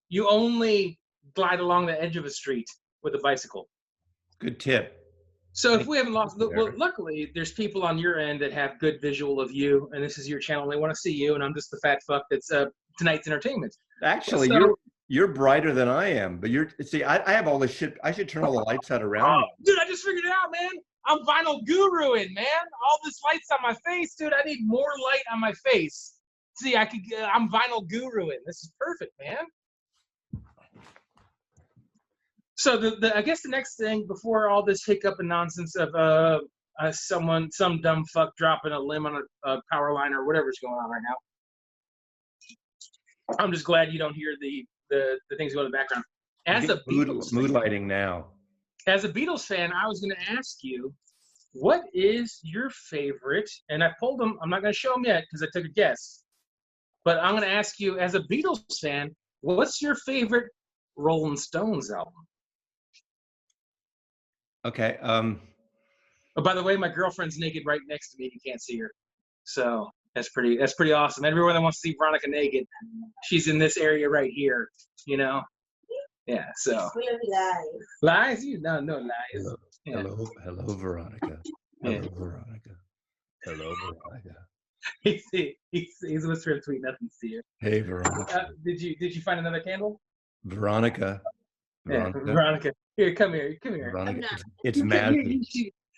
You only glide along the edge of a street with a bicycle. Good tip. So if we haven't lost, well, luckily there's people on your end that have good visual of you, and this is your channel, and they want to see you, and I'm just the fat fuck that's tonight's entertainment. Actually, you're brighter than I am, but I have all this shit. I should turn all the lights out around me. Dude, I just figured it out, man. I'm vinyl guruing, man. All this light's on my face, dude. I need more light on my face. See, I'm vinyl guruing. This is perfect, man. So I guess the next thing before all this hiccup and nonsense of some dumb fuck dropping a limb on a power line or whatever's going on right now, I'm just glad you don't hear the things going in the background. As a mood lighting now. As a Beatles fan, I was going to ask you, what is your favorite? And I pulled them. I'm not going to show them yet because I took a guess. But I'm going to ask you, as a Beatles fan, what's your favorite Rolling Stones album? Okay. Oh, by the way, my girlfriend's naked right next to me. You can't see her, so that's pretty awesome. Everyone that wants to see Veronica naked, she's in this area right here. You know, yeah. So lies, you no lies. Hello, yeah. hello, Veronica. Hello, Veronica. Hello, Veronica. He's whispering sweet nothings to you. Hey, Veronica. Did you find another candle? Veronica. Yeah, Veronica. Here, come here. Veronica. It's mad.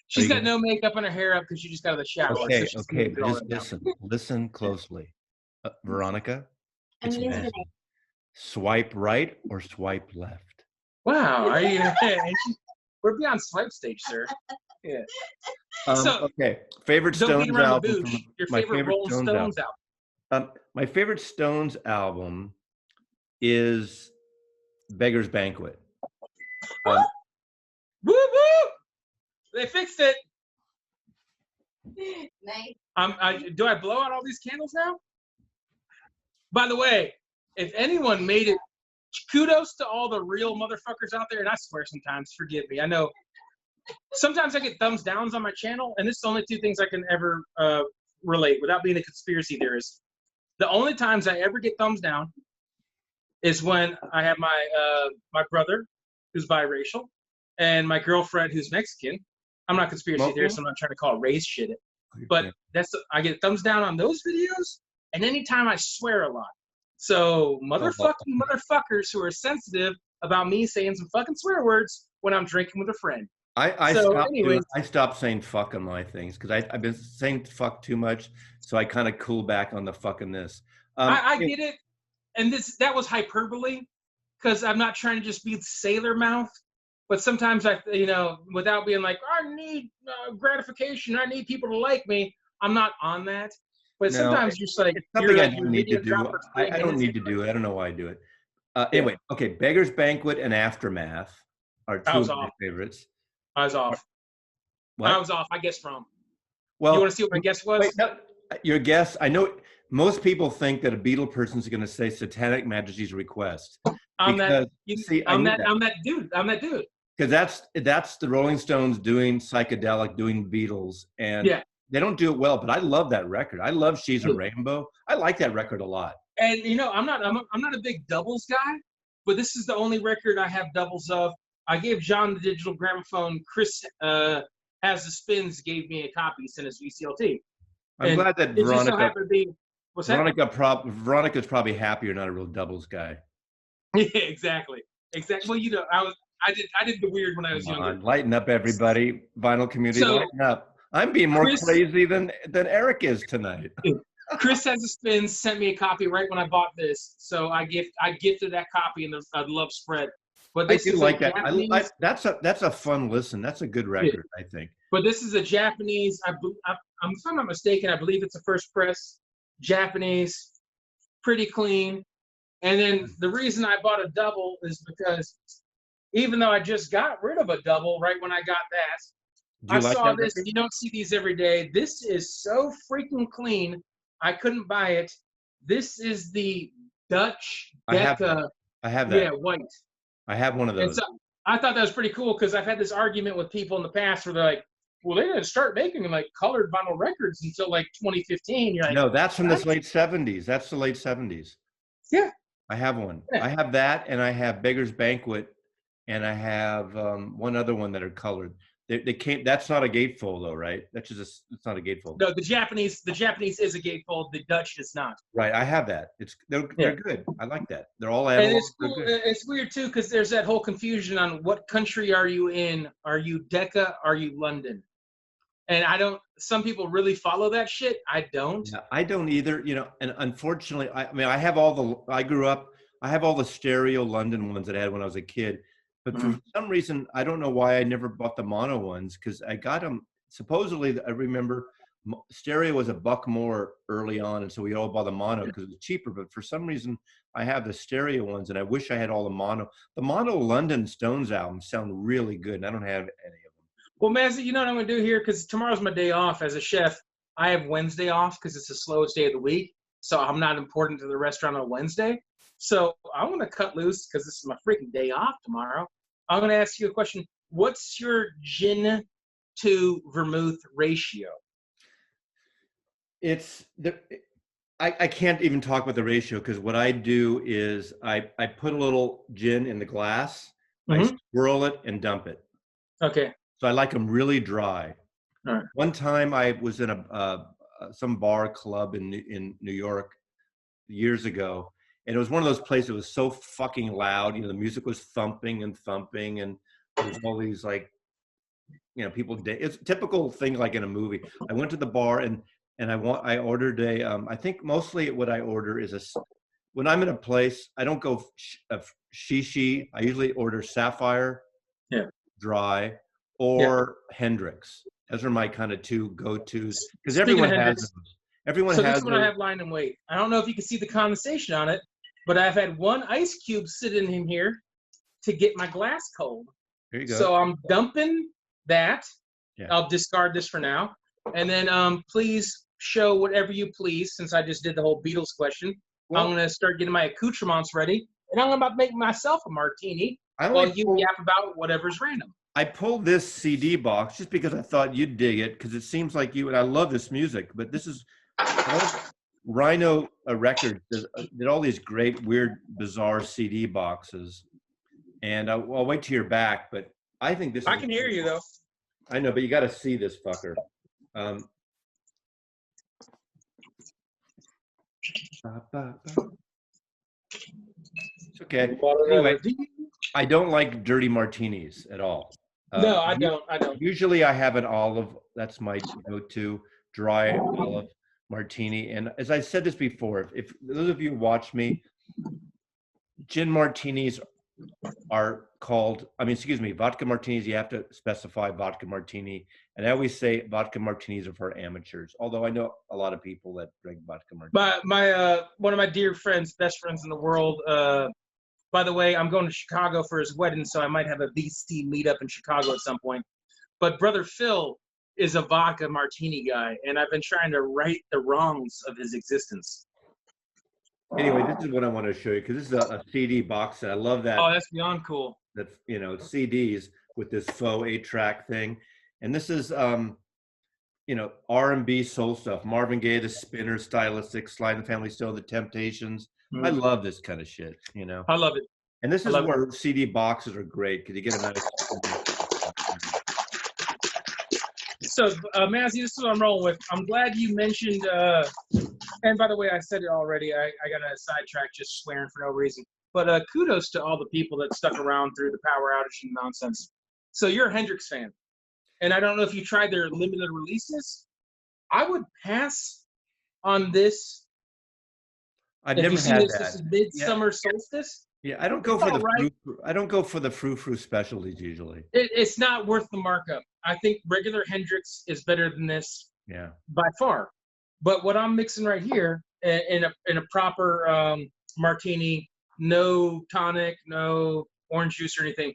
She's got no makeup and her hair up because she just got out of the shower. Okay, so okay, but just listen closely. Veronica, it's mad. Swipe right or swipe left? Wow, are you? We're beyond swipe stage, sir. Yeah. Okay, favorite Stones album. Your favorite Rolling Stones album. My favorite Stones album is Beggar's Banquet. Woo woo! They fixed it. Nice. Do I blow out all these candles now? By the way, if anyone made it, kudos to all the real motherfuckers out there. And I swear sometimes, forgive me. I know sometimes I get thumbs downs on my channel, and this is the only two things I can ever relate without being a conspiracy theorist. The only times I ever get thumbs down is when I have my brother, who's biracial, and my girlfriend, who's Mexican. I'm not conspiracy theorist. I'm not trying to call race shit. But I get thumbs down on those videos, and anytime I swear a lot. So motherfuckers who are sensitive about me saying some fucking swear words when I'm drinking with a friend. I stopped saying fuck on my things because I've been saying fuck too much, so I kind of cool back on the fucking this. I get it, and that was hyperbole because I'm not trying to just be sailor mouth. But sometimes without being like, I need gratification, I need people to like me. I'm not on that. But sometimes you're just like, something I don't need to do. I don't need to do it. I don't know why I do it. Anyway, okay, Beggar's Banquet and Aftermath are two of my favorites. I was off. What? I was off. I guessed wrong. Well, you want to see what my guess was? Wait, no, your guess. I know most people think that a Beatle person is going to say Satanic Majesty's Request. I'm that dude. Because that's the Rolling Stones doing psychedelic, doing Beatles, and they don't do it well. But I love that record. I love She's a Rainbow. I like that record a lot. And I'm not a big doubles guy, but this is the only record I have doubles of. I gave John the digital gramophone. Chris Has the Spins gave me a copy, sent his VCLT. I'm glad that Veronica. What's that? Veronica's probably happy you're not a real doubles guy. Yeah, exactly. Exactly. Well, I did the weird when I was Come younger. on, lighten up, everybody. Vinyl community, So lighten up. I'm being more Chris, crazy than Eric is tonight. Chris has a spin. Sent me a copy right when I bought this, so I gifted that copy in the love spread. But I this do is a like that. Japanese. That's a fun listen. That's a good Yeah, record, I think. but this is a Japanese. If I'm not mistaken, I believe it's a first press Japanese, pretty clean. And then the reason I bought a double is because even though I just got rid of a double right when I got that, Do I you like saw that this. record? You don't see these every day. This is so freaking clean. I couldn't buy it. This is the Dutch I have that. Decca, I have yeah, that. white. I have one of And those. so I thought that was pretty cool because I've had this argument with people in the past where they're like, well, they didn't start making like colored vinyl records until like 2015. You're like, No, that's from what? the late 70s. That's the late 70s. Yeah. I have one. Yeah. I have that, and I have Beggar's Banquet, and I have one other one that are colored. They came. That's not a gatefold, though, right? That's just it's not a gatefold. No, the Japanese is a gatefold. The Dutch is not. Right. I have that. They're good. I like that. They're all And analog. it's cool. It's weird too because there's that whole confusion on what country are you in? Are you Decca? Are you London? And I don't. Some people really follow that shit. I don't. Yeah, I don't either. And unfortunately, I mean, I have all the. I grew up. I have all the stereo London ones that I had when I was a kid, but for some reason, I don't know why I never bought the mono ones because I got them. Supposedly, I remember stereo was $1 more early on, and so we all bought the mono because it was cheaper. But for some reason, I have the stereo ones, and I wish I had all the mono. The mono London Stones albums sound really good, and I don't have any of them. Well, Mazzy, you know what I'm gonna do here because tomorrow's my day off as a chef. I have Wednesday off because it's the slowest day of the week, so I'm not important to the restaurant on Wednesday. So I'm gonna cut loose because this is my freaking day off tomorrow. I'm gonna ask you a question. What's your gin to vermouth ratio? I can't even talk about the ratio because what I do is I put a little gin in the glass, I swirl it and dump it. Okay. So I like them really dry. All right. One time I was in some bar club in New York years ago, and it was one of those places that was so fucking loud. The music was thumping, and there was all these people. It's a typical thing like in a movie. I went to the bar and I ordered I think mostly what I order is when I'm in a place, I don't go shishi. I usually order Sapphire, dry, or Hendrix. Those are my kind of two go-tos because everyone has those. Everyone has. This one I have line and wait. I don't know if you can see the condensation on it, but I've had one ice cube sitting in here to get my glass cold. There you go. So I'm dumping that. Yeah. I'll discard this for now. And then please show whatever you please, since I just did the whole Beatles question. Well, I'm going to start getting my accoutrements ready, and I'm about to make myself a martini while you yap about whatever's random. I pulled this CD box just because I thought you'd dig it, because it seems like you, and I love this music, but this is Rhino Records did all these great, weird, bizarre CD boxes. And I'll wait till you're back, but I think this I can hear you, though. I know, but you got to see this fucker. It's okay. Anyway, I don't like dirty martinis at all. No, I don't. Usually I have an olive. That's my go-to dry olive martini. And as I said this before, if those of you who watch me, gin martinis are called, vodka martinis, you have to specify vodka martini. And I always say vodka martinis are for amateurs, although I know a lot of people that drink vodka martinis. One of my dear friends, best friends in the world, by the way, I'm going to Chicago for his wedding, so I might have a VC meetup in Chicago at some point. But Brother Phil is a vodka martini guy, and I've been trying to right the wrongs of his existence. Anyway, this is what I want to show you, because this is a CD box set. I love that. Oh, that's beyond cool. That, CDs with this faux 8-track thing. And this is, R&B soul stuff. Marvin Gaye, The Spinners, Stylistics, Sly and the Family Stone, The Temptations. I love this kind of shit, I love it. And this is where CD boxes are great, because you get a nice... So, Mazzy, this is what I'm rolling with. I'm glad you mentioned And by the way, I said it already. I got a sidetrack just swearing for no reason. But kudos to all the people that stuck around through the power outage and nonsense. So you're a Hendrix fan, and I don't know if you tried their limited releases. I would pass on this. I've If you never see had this, this that. is Yeah, Midsummer Solstice. yeah. I don't It's go for all the right. frou. I don't go for the frou specialties usually. It's not worth the markup. I think regular Hendrix is better than this Yeah. by far. But what I'm mixing right here in a proper martini, no tonic, no orange juice or anything.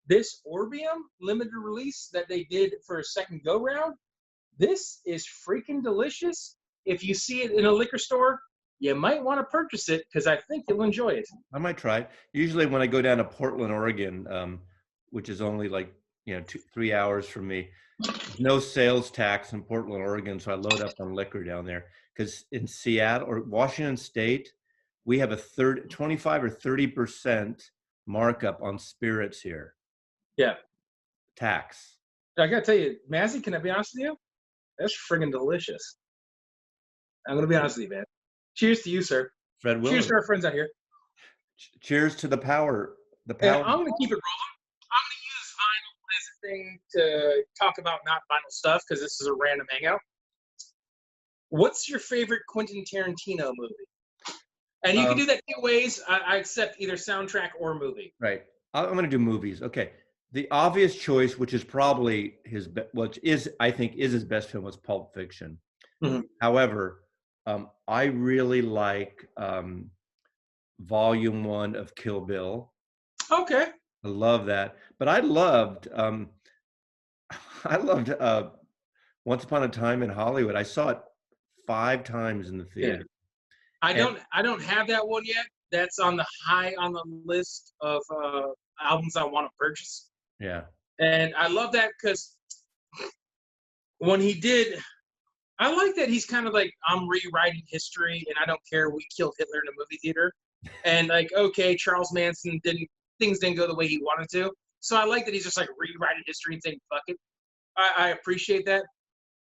This Orbium limited release that they did for a second go round, this is freaking delicious. If you see it in a liquor store, you might want to purchase it because I think you'll enjoy it. I might try it. Usually when I go down to Portland, Oregon, which is only like 3 hours from me, there's no sales tax in Portland, Oregon, so I load up on liquor down there. Because in Seattle or Washington State, we have a 25 or 30% markup on spirits here. Yeah. Tax. I gotta tell you, Mazzy, can I be honest with you? That's friggin' delicious. I'm gonna be honest with you, man. Cheers to you, sir. Fred Cheers Willard. to our friends out here. Cheers to the power. The And power. I'm gonna keep it rolling. I'm gonna use vinyl as a thing to talk about not vinyl stuff because this is a random hangout. What's your favorite Quentin Tarantino movie? And you can do that two ways. I accept either soundtrack or movie. Right. I'm going to do movies. Okay. The obvious choice, which is probably I think is his best film, was Pulp Fiction. Mhm. However, I really like Volume 1 of Kill Bill. Okay. I love that. But I loved Once Upon a Time in Hollywood. I saw it 5 times in the theater. Yeah. I don't have that one yet. That's on the list of albums I want to purchase. Yeah. And I love that because when he did, I like that he's kind of like, I'm rewriting history and I don't care, we killed Hitler in a movie theater. And like, okay, Charles Manson things didn't go the way he wanted to. So I like that he's just like rewriting history and saying, fuck it. I appreciate that.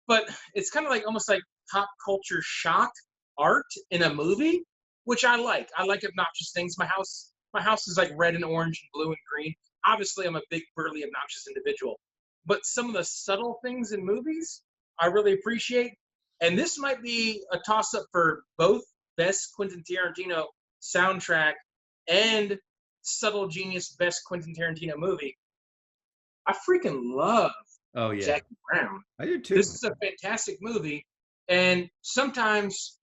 But it's kind of like almost like pop culture shock art in a movie, which I like. I like obnoxious things. My house is like red and orange and blue and green. Obviously, I'm a big, burly, obnoxious individual. But some of the subtle things in movies, I really appreciate. And this might be a toss-up for both best Quentin Tarantino soundtrack and subtle genius best Quentin Tarantino movie. I freaking love Jackie Brown. I do too. This is a fantastic movie. And sometimes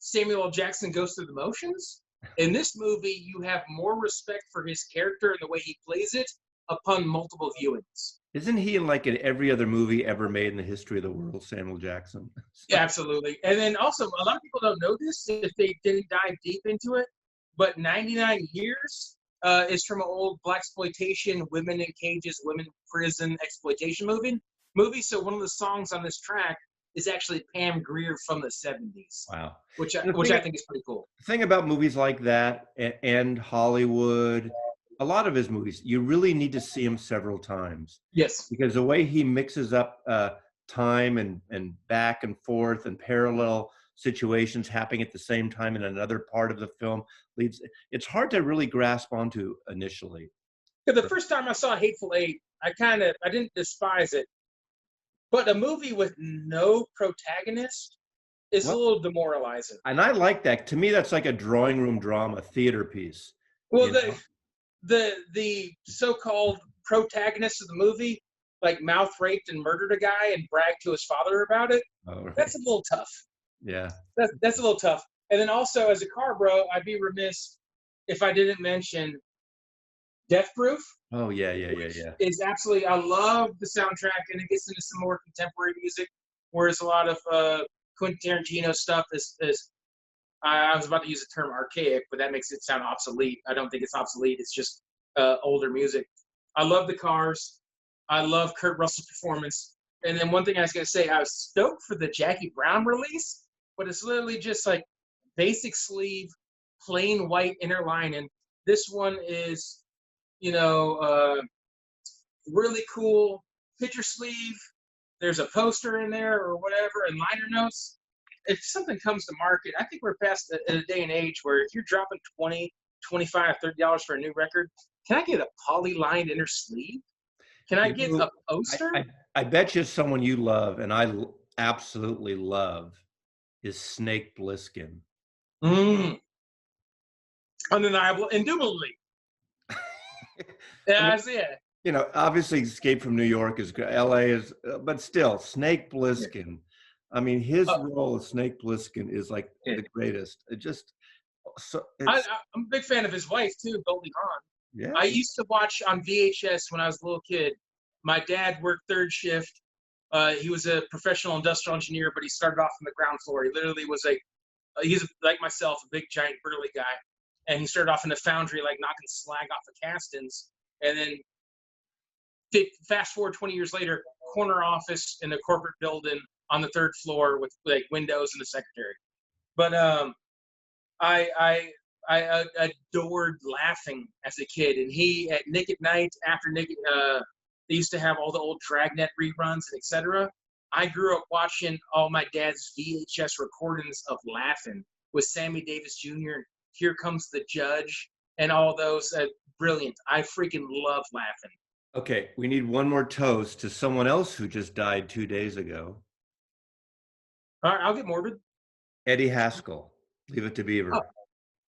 Samuel L. Jackson goes through the motions. In this movie, you have more respect for his character and the way he plays it upon multiple viewings. Isn't he in like in every other movie ever made in the history of the world, Samuel Jackson? Yeah, absolutely. And then also, a lot of people don't know this if they didn't dive deep into it, but 99 Years is from an old blaxploitation, women in cages, women in prison exploitation movie. So one of the songs on this track is actually Pam Grier from the 70s. Wow. Which I think is pretty cool. The thing about movies like that and Hollywood, a lot of his movies, you really need to see him several times. Yes. Because the way he mixes up time and back and forth and parallel situations happening at the same time in another part of the film it's hard to really grasp onto initially. The first time I saw Hateful Eight, I didn't despise it. But a movie with no protagonist is a little demoralizing. And I like that. To me, that's like a drawing room drama, theater piece. Well, the so-called protagonist of the movie, like mouth raped and murdered a guy and bragged to his father about it. Oh, right. That's a little tough. Yeah. That's a little tough. And then also, as a car bro, I'd be remiss if I didn't mention Death Proof. Oh, yeah. Is absolutely, I love the soundtrack, and it gets into some more contemporary music, whereas a lot of Quentin Tarantino stuff is I was about to use the term archaic, but that makes it sound obsolete. I don't think it's obsolete. It's just older music. I love the cars. I love Kurt Russell's performance. And then one thing I was going to say, I was stoked for the Jackie Brown release, but it's literally just like basic sleeve, plain white inner lining. This one is, really cool picture sleeve. There's a poster in there or whatever and liner notes. if something comes to market, I think we're past a day and age where if you're dropping 20, 25, $30 for a new record, can I get a poly-lined inner sleeve? Can I You get know, a poster? I bet you someone you love, and absolutely love, is Snake Plissken. Mm, undeniable, indubitably. I Yeah, mean, I see it. obviously Escape from New York is good. LA is, but still, Snake Yeah. Plissken. I mean, his Uh, role as Snake Plissken is like yeah. the greatest. It just, so I, it's, I'm a big fan of his wife too, Goldie Hawn. yeah. I used to watch on VHS when I was a little kid. My dad worked third shift. He was a professional industrial engineer, but he started off on the ground floor. He literally was he's like myself, a big, giant, burly guy. And he started off in the foundry, like knocking slag off the castings. And then fast forward 20 years later, corner office in a corporate building on the third floor with like windows and a secretary. But I, I I adored laughing as a kid, and he at Nick at Night after Nick, they used to have all the old Dragnet reruns and etc. I grew up watching all my dad's VHS recordings of Laughing with Sammy Davis Jr. Here Comes the Judge and all those. Brilliant. I freaking love Laughing. Okay, we need one more toast to someone else who just died 2 days ago. All right, I'll get morbid. Eddie Haskell. Leave It to Oh, Beaver.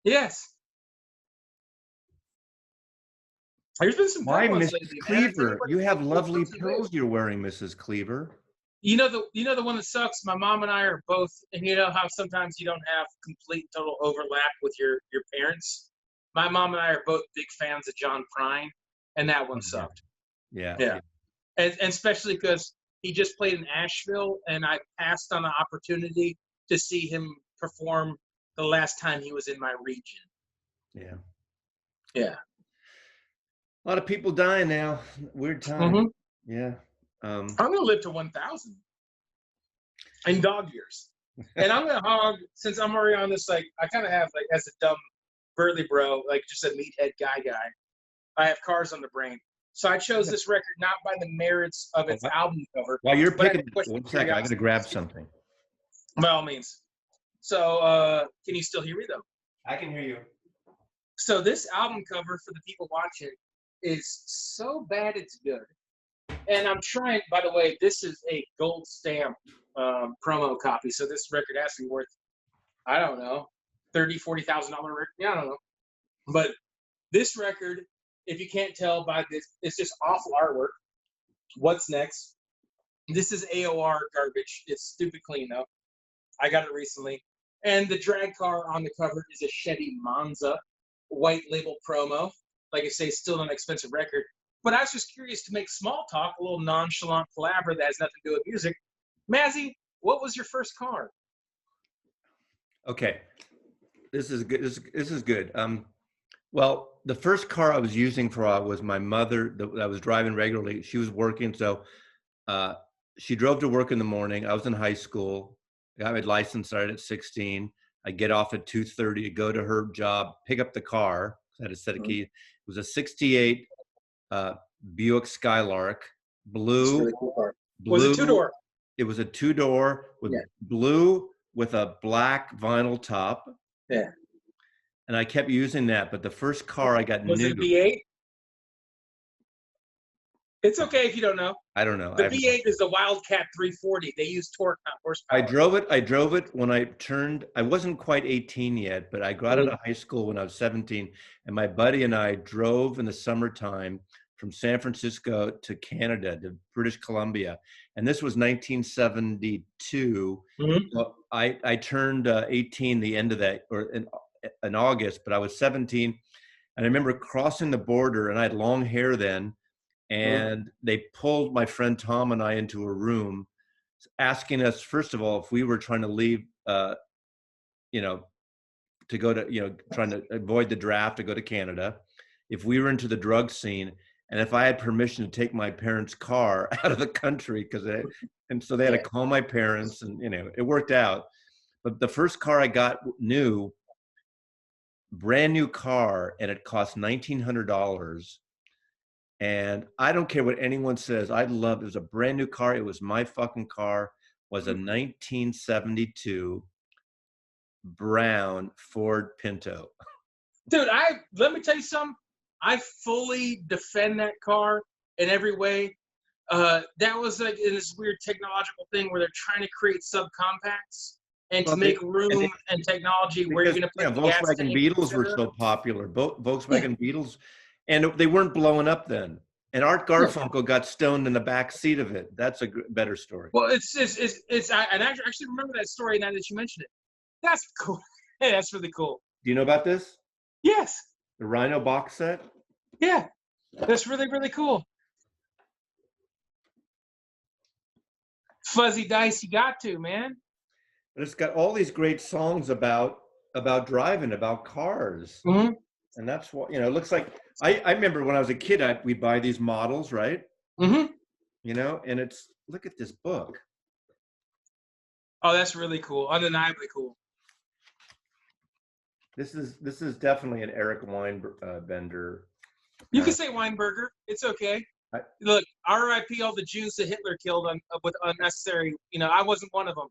yes. There's been some good Why, ones Mrs. lately, man. I tell you Cleaver? what, You have it's lovely something good. pearls you're wearing, Mrs. Cleaver. You know the one that sucks. My mom and I are both, and you know how sometimes you don't have complete total overlap with your parents. My mom and I are both big fans of John Prine, and that one Oh, yeah. sucked. Yeah. Yeah, and especially because he just played in Asheville, and I passed on the opportunity to see him perform the last time he was in my region. Yeah. Yeah. A lot of people dying now. Weird time. Hmm. Yeah. I'm gonna live to 1,000 in dog years, and I'm gonna hog since I'm already on this. Like I kind of have like as a dumb burly bro, like just a meathead guy. I have cars on the brain. So I chose this record not by the merits of its album cover, While you're but out of picking, question one second, I got to curiosity. grab something. By all means. So can you still hear me though? I can hear you. So this album cover for the people watching is so bad it's good. And I'm trying, by the way, this is a gold stamp promo copy. So this record has to be worth, I don't know, $30,000-$40,000 record. Yeah, I don't know. But this record, if you can't tell by this, it's just awful artwork. What's next? This is AOR garbage. It's stupid clean though. I got it recently. And the drag car on the cover is a Chevy Monza, white label promo. Like I say, still an expensive record. But I was just curious to make small talk, a little nonchalant palaver that has nothing to do with music. Mazzy, what was your first car? Okay. This is good. This is good. Well, the first car I was using for a while was my mother that I was driving regularly. She was working, so uh, she drove to work in the morning. I was in high school. I got my license started at 16. I get off at 2:30 to go to her job, pick up the car. I had a set of keys. It was a 68 Buick Skylark, It's a blue, really cool car. Was it blue. two-door? It was a two-door with Yeah. blue with a black vinyl top. Yeah. And I kept using that. But the first car I got Was new. it a V8? It's okay if you don't know. I don't know. The V8 is the Wildcat 340. They use torque, not horsepower. I drove it when I turned, I wasn't quite 18 yet, but I got out of high school when I was 17. And my buddy and I drove in the summertime from San Francisco to Canada, to British Columbia. And this was 1972. Mm-hmm. So I turned 18 the end of that, or in August, but I was 17. And I remember crossing the border, and I had long hair then. And they pulled my friend Tom and I into a room, asking us, first of all, if we were trying to leave, you know, to go to, trying to avoid the draft to go to Canada, if we were into the drug scene, and if I had permission to take my parents' car out of the country, and so they had to call my parents, and it worked out. But the first car I got new, brand new car, and it cost $1,900. And I don't care what anyone says. It was a brand new car. It was my fucking car. was a 1972 brown Ford Pinto. Dude, let me tell you something. I fully defend that car in every way. That was like this weird technological thing where they're trying to create subcompacts and to Well, make and room and technology where you're because going to put gas Volkswagen tanks, Beetles were etc. so popular. Yeah, Volkswagen Beetles, and they weren't blowing up then. And Art yeah. Garfunkel got stoned in the back seat of it. That's a better story. Well, and I actually remember that story now that you mentioned it. That's cool. Hey, that's really cool. Do you know about this? Yes. The Rhino box set? Yeah. That's really, really cool. Fuzzy Dice, you got to, man. But it's got all these great songs about driving, about cars. Mm-hmm. And that's what, it looks like I remember when I was a kid, we'd buy these models, right? Mm-hmm. And it's, look at this book. Oh, that's really cool. Undeniably cool. This is definitely an Eric Weinbender. You can say Weinberger. It's okay. Look, R.I.P. all the Jews that Hitler killed with unnecessary. I wasn't one of them.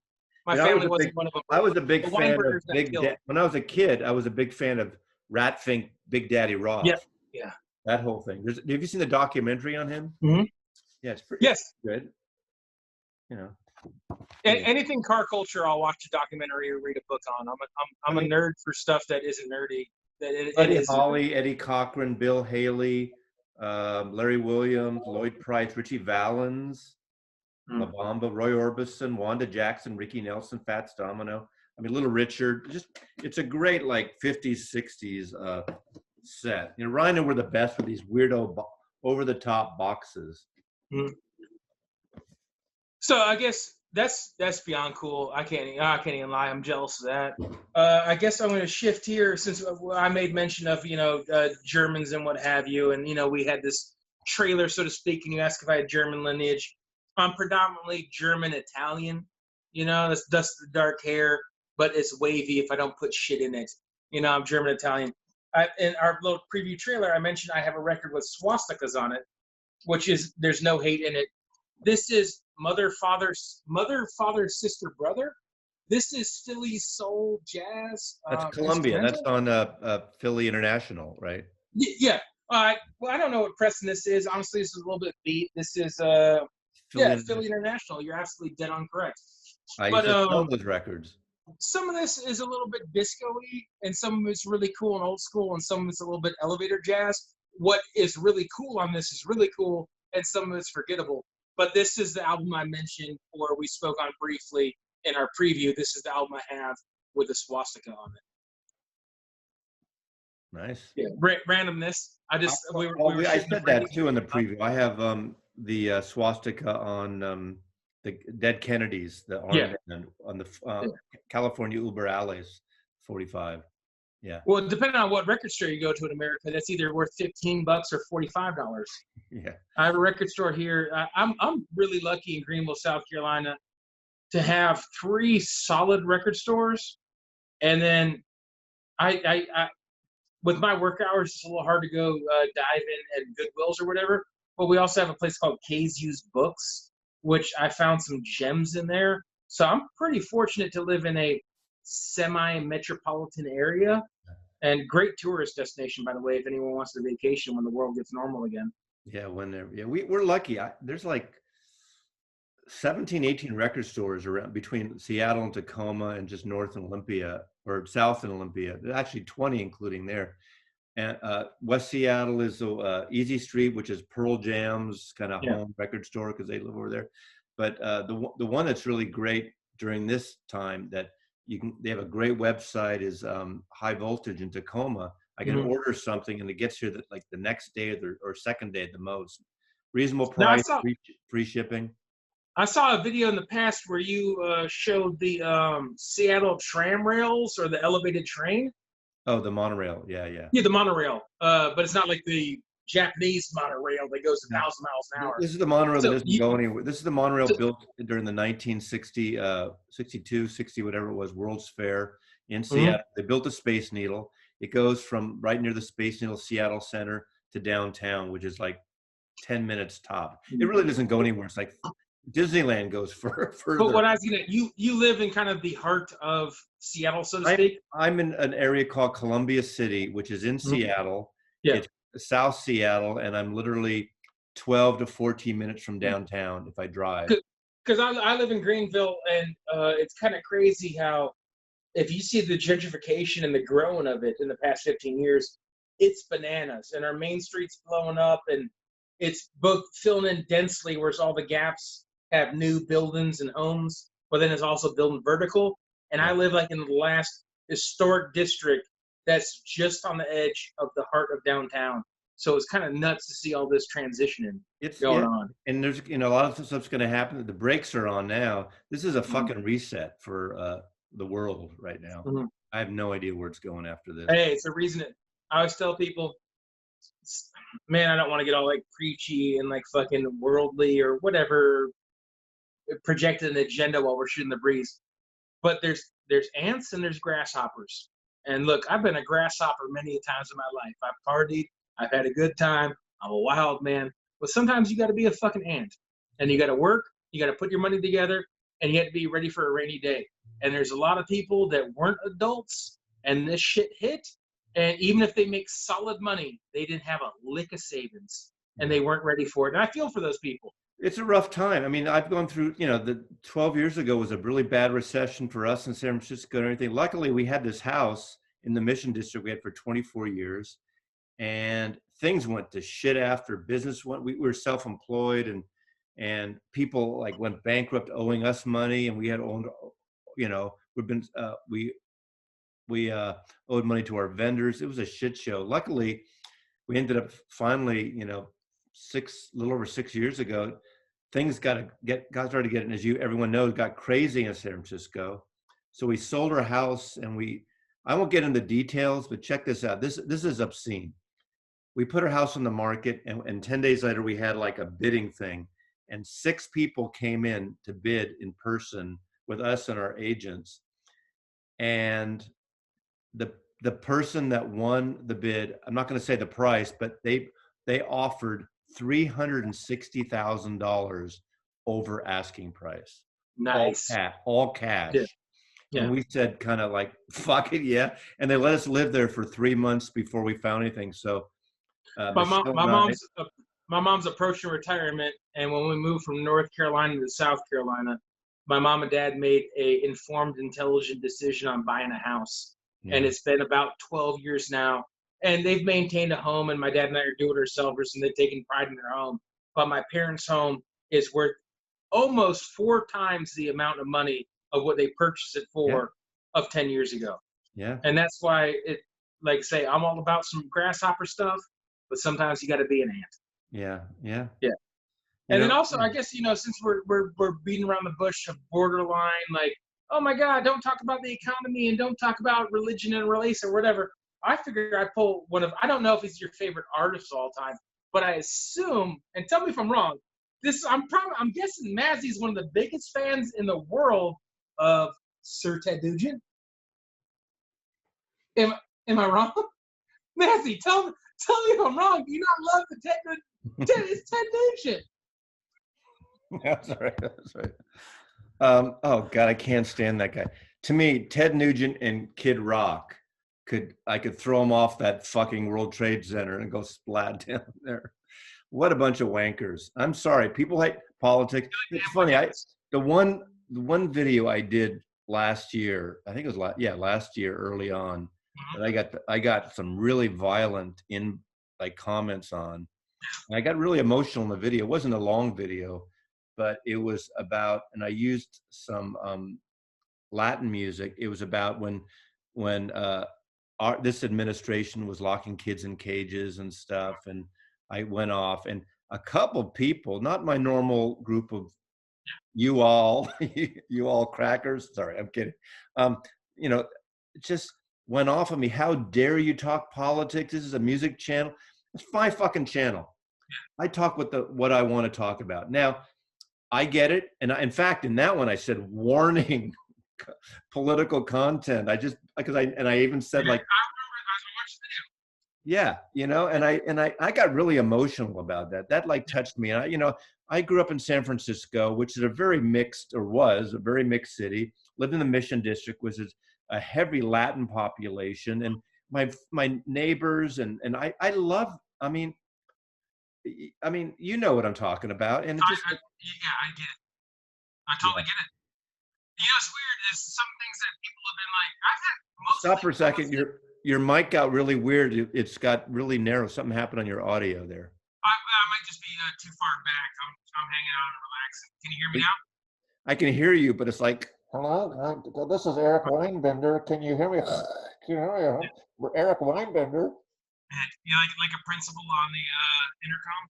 My family wasn't one of them. I was a big The fan of Weinbergers got killed. when I was a kid, I was a big fan of Ratfink, Big Daddy Roth. Yeah, yeah. That whole thing. Have you seen the documentary on him? Mm-hmm. Yeah, it's pretty good. Anything car culture, I'll watch a documentary or read a book on. I'm a nerd for stuff that isn't nerdy. Buddy Holly, Eddie Cochran, Bill Haley, Larry Williams, Lloyd Price, Richie Valens, La Bamba, Roy Orbison, Wanda Jackson, Ricky Nelson, Fats Domino. Little Richard. It's a great 50s, 60s set. Rhino were the best with these weirdo over the top boxes. Mm-hmm. So I guess that's beyond cool. I can't even lie. I'm jealous of that. I guess I'm going to shift here since I made mention of Germans and what have you, and we had this trailer, so to speak, and you asked if I had German lineage. I'm predominantly German Italian. That's dusted dark hair, but it's wavy if I don't put shit in it. I'm German Italian. In our little preview trailer, I mentioned I have a record with swastikas on it, which is there's no hate in it. This is mother, father, sister, brother. This is Philly soul jazz. That's Columbia. That's on Philly International, right? Yeah. Well, I don't know what pressing this is. Honestly, this is a little bit beat. This is Philly International. You're absolutely dead on correct. I used to sell those records. Some of this is a little bit disco-y, and some of it's really cool and old school, and some of it's a little bit elevator jazz. What is really cool on this is really cool, and some of it's forgettable. But this is the album I mentioned, or we spoke on briefly in our preview. This is the album I have with the swastika on it. Nice. Yeah. Randomness. I said that too in the preview. I have the swastika on the Dead Kennedys, the armband on the California Uber Alleys 45. Yeah. Well, depending on what record store you go to in America, that's either worth $15 or $45. Yeah. I have a record store here. I'm really lucky in Greenville, South Carolina, to have 3 solid record stores, and then I with my work hours, it's a little hard to go dive in at Goodwills or whatever. But we also have a place called K's Used Books, which I found some gems in there. So I'm pretty fortunate to live in a semi-metropolitan area, and great tourist destination, by the way, if anyone wants to vacation when the world gets normal again. Yeah, we're lucky. There's 17, 18 record stores around between Seattle and Tacoma and just north in Olympia or south in Olympia. There's actually 20 including there. And West Seattle is Easy Street, which is Pearl Jam's kind of home record store because they live over there. But the one that's really great during this time that they have a great website is High Voltage in Tacoma. I can order something and it gets here the next day or second day at the most. Reasonable price, free shipping. I saw a video in the past where you showed the Seattle tram rails or the elevated train. Oh, the monorail. Yeah. Yeah, the monorail. But it's not like the Japanese monorail that goes 1,000 miles an hour. This is the monorail that doesn't go anywhere. This is the monorail built during the 1960, 62, 60, whatever it was, World's Fair in Seattle. They built a Space Needle. It goes from right near the Space Needle Seattle Center to downtown, which is 10 minutes top. It really doesn't go anywhere. It's Disneyland goes But further. what I was gonna, you live in kind of the heart of Seattle, so to I'm speak. I'm in an area called Columbia City, which is in Mhm. Seattle. Yeah, It's South Seattle, and I'm literally 12 to 14 minutes from downtown if I drive. because I live in Greenville, and it's kind of crazy how if you see the gentrification and the growing of it in the past 15 years, it's bananas. And our main street's blowing up, and it's both filling in densely, whereas all the gaps have new buildings and homes, but then it's also building vertical. And I Yeah. live like in the last historic district that's just on the edge of the heart of downtown. So it's kind of nuts to see all this transitioning It's going yeah, on. and there's a lot of stuff's going to happen. The brakes are on now. This is a Mhm. fucking reset for the world right now. Mhm. I have no idea where it's going after this. Hey, it's a reason. I always tell people, man, I don't want to get all like preachy and like fucking worldly or whatever, projecting an agenda while we're shooting the breeze. But there's ants and there's grasshoppers. And look, I've been a grasshopper many times in my life. I've partied, I've had a good time. I'm a wild man. But sometimes you got to be a fucking ant, and you got to work. You got to put your money together, and you have to be ready for a rainy day. And there's a lot of people that weren't adults, and this shit hit. And even if they make solid money, they didn't have a lick of savings, and Yeah. they weren't ready for it. And I feel for those people. It's a rough time. I mean, I've gone through, the 12 years ago was a really bad recession for us in San Francisco and everything. Luckily, we had this house in the Mission District we had for 24 years, and things went to shit after business went. We were self-employed, and people like went bankrupt owing us money, and we had owned, we've been we owed money to our vendors. It was a shit show. Luckily, we ended up finally, little over 6 years ago, things got started getting, as everyone knows, got crazy in San Francisco. So we sold our house, and I won't get into details, but check this out. This is obscene. We put our house on the market, and 10 days later we had like a bidding thing, and 6 people came in to bid in person with us and our agents. And the the person that won the bid, I'm not going to say the price, but they offered $360,000 over asking price, Nice. all Yeah. cash. And Yeah. we said kind of like, fuck it, yeah. And they let us live there for 3 months before we found anything. So my mom Michelle my and I, mom's my mom's approaching retirement, and when we moved from North Carolina to South Carolina, my mom and dad made a informed, intelligent decision on buying a house, and yeah, it's been about 12 years now, and they've maintained a home, and my dad and I are do-it-ourselvers, and they've taken pride in their home. But my parents' home is worth almost 4 times the amount of money of what they purchased it yeah, for of 10 years ago. yeah, And that's why it, like say, I'm all about some grasshopper stuff, but sometimes you got to be an ant. yeah, yeah. Yeah. You And then know, also, I guess, since we're beating around the bush of borderline, like, oh my God, don't talk about the economy and don't talk about religion and race or whatever. I figure I pull one of, I don't know if he's your favorite artist of all time, but I assume, and tell me if I'm wrong, I'm guessing Mazzy's one of the biggest fans in the world of Sir Ted Nugent. Am, am I wrong? Nancy, tell me if I'm wrong. Do you not love the it's Ted Nugent? that's right. That's right. Oh God, I can't stand that guy. To me, Ted Nugent and Kid Rock I could throw him off that fucking World Trade Center and go splat down there. What a bunch of wankers. I'm sorry. People hate politics. It's funny. The one video I did last year, I think it was last year early on, that I got some really violent comments on. And I got really emotional in the video. It wasn't a long video, but it was about, and I used some Latin music. It was about when this administration was locking kids in cages and stuff, and I went off, and a couple people, not my normal group of you all, you all crackers. Sorry, I'm kidding. Um, it just went off of me. How dare you talk politics? This is a music channel. It's my fucking channel. I talk what I want to talk about. Now, I get it, and in fact, in that one, I said warning, political content. I even said like, yeah, and I got really emotional about that. That like touched me. And I grew up in San Francisco, which is a very mixed, or was a very mixed city. Lived in the Mission District, which is a heavy Latin population, and my neighbors and I love. I mean, you know what I'm talking about, and it just Yeah, I get it. I totally yeah. get it. You know, it's weird. Is some things that people have been like, I've had Stop mostly for a second. positive. Your mic got really weird. It's got really narrow. Something happened on your audio there. I might just be too far back. I'm hanging out and relaxing. Can you hear me now? I can hear you, but it's like, hello, this is Eric Weinbender. Can you hear me? Can you hear me? We're Eric Weinbender. You like a principal on the intercom?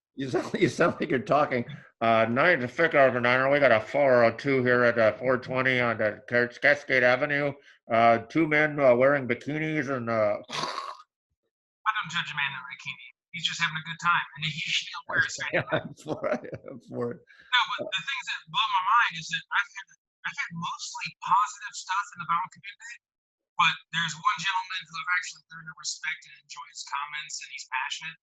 You sound like you're talking. 9-6 we got a 402 here at 420 on the Cascade Avenue. Two men wearing bikinis and. I don't judge a man in a bikini. He's just having a good time, and he should wear his fanny pack. I'm for it. No, but the things that blow my mind is that I've had mostly positive stuff in the violent community, but there's one gentleman who I've actually learned to respect and enjoy his comments, and he's passionate.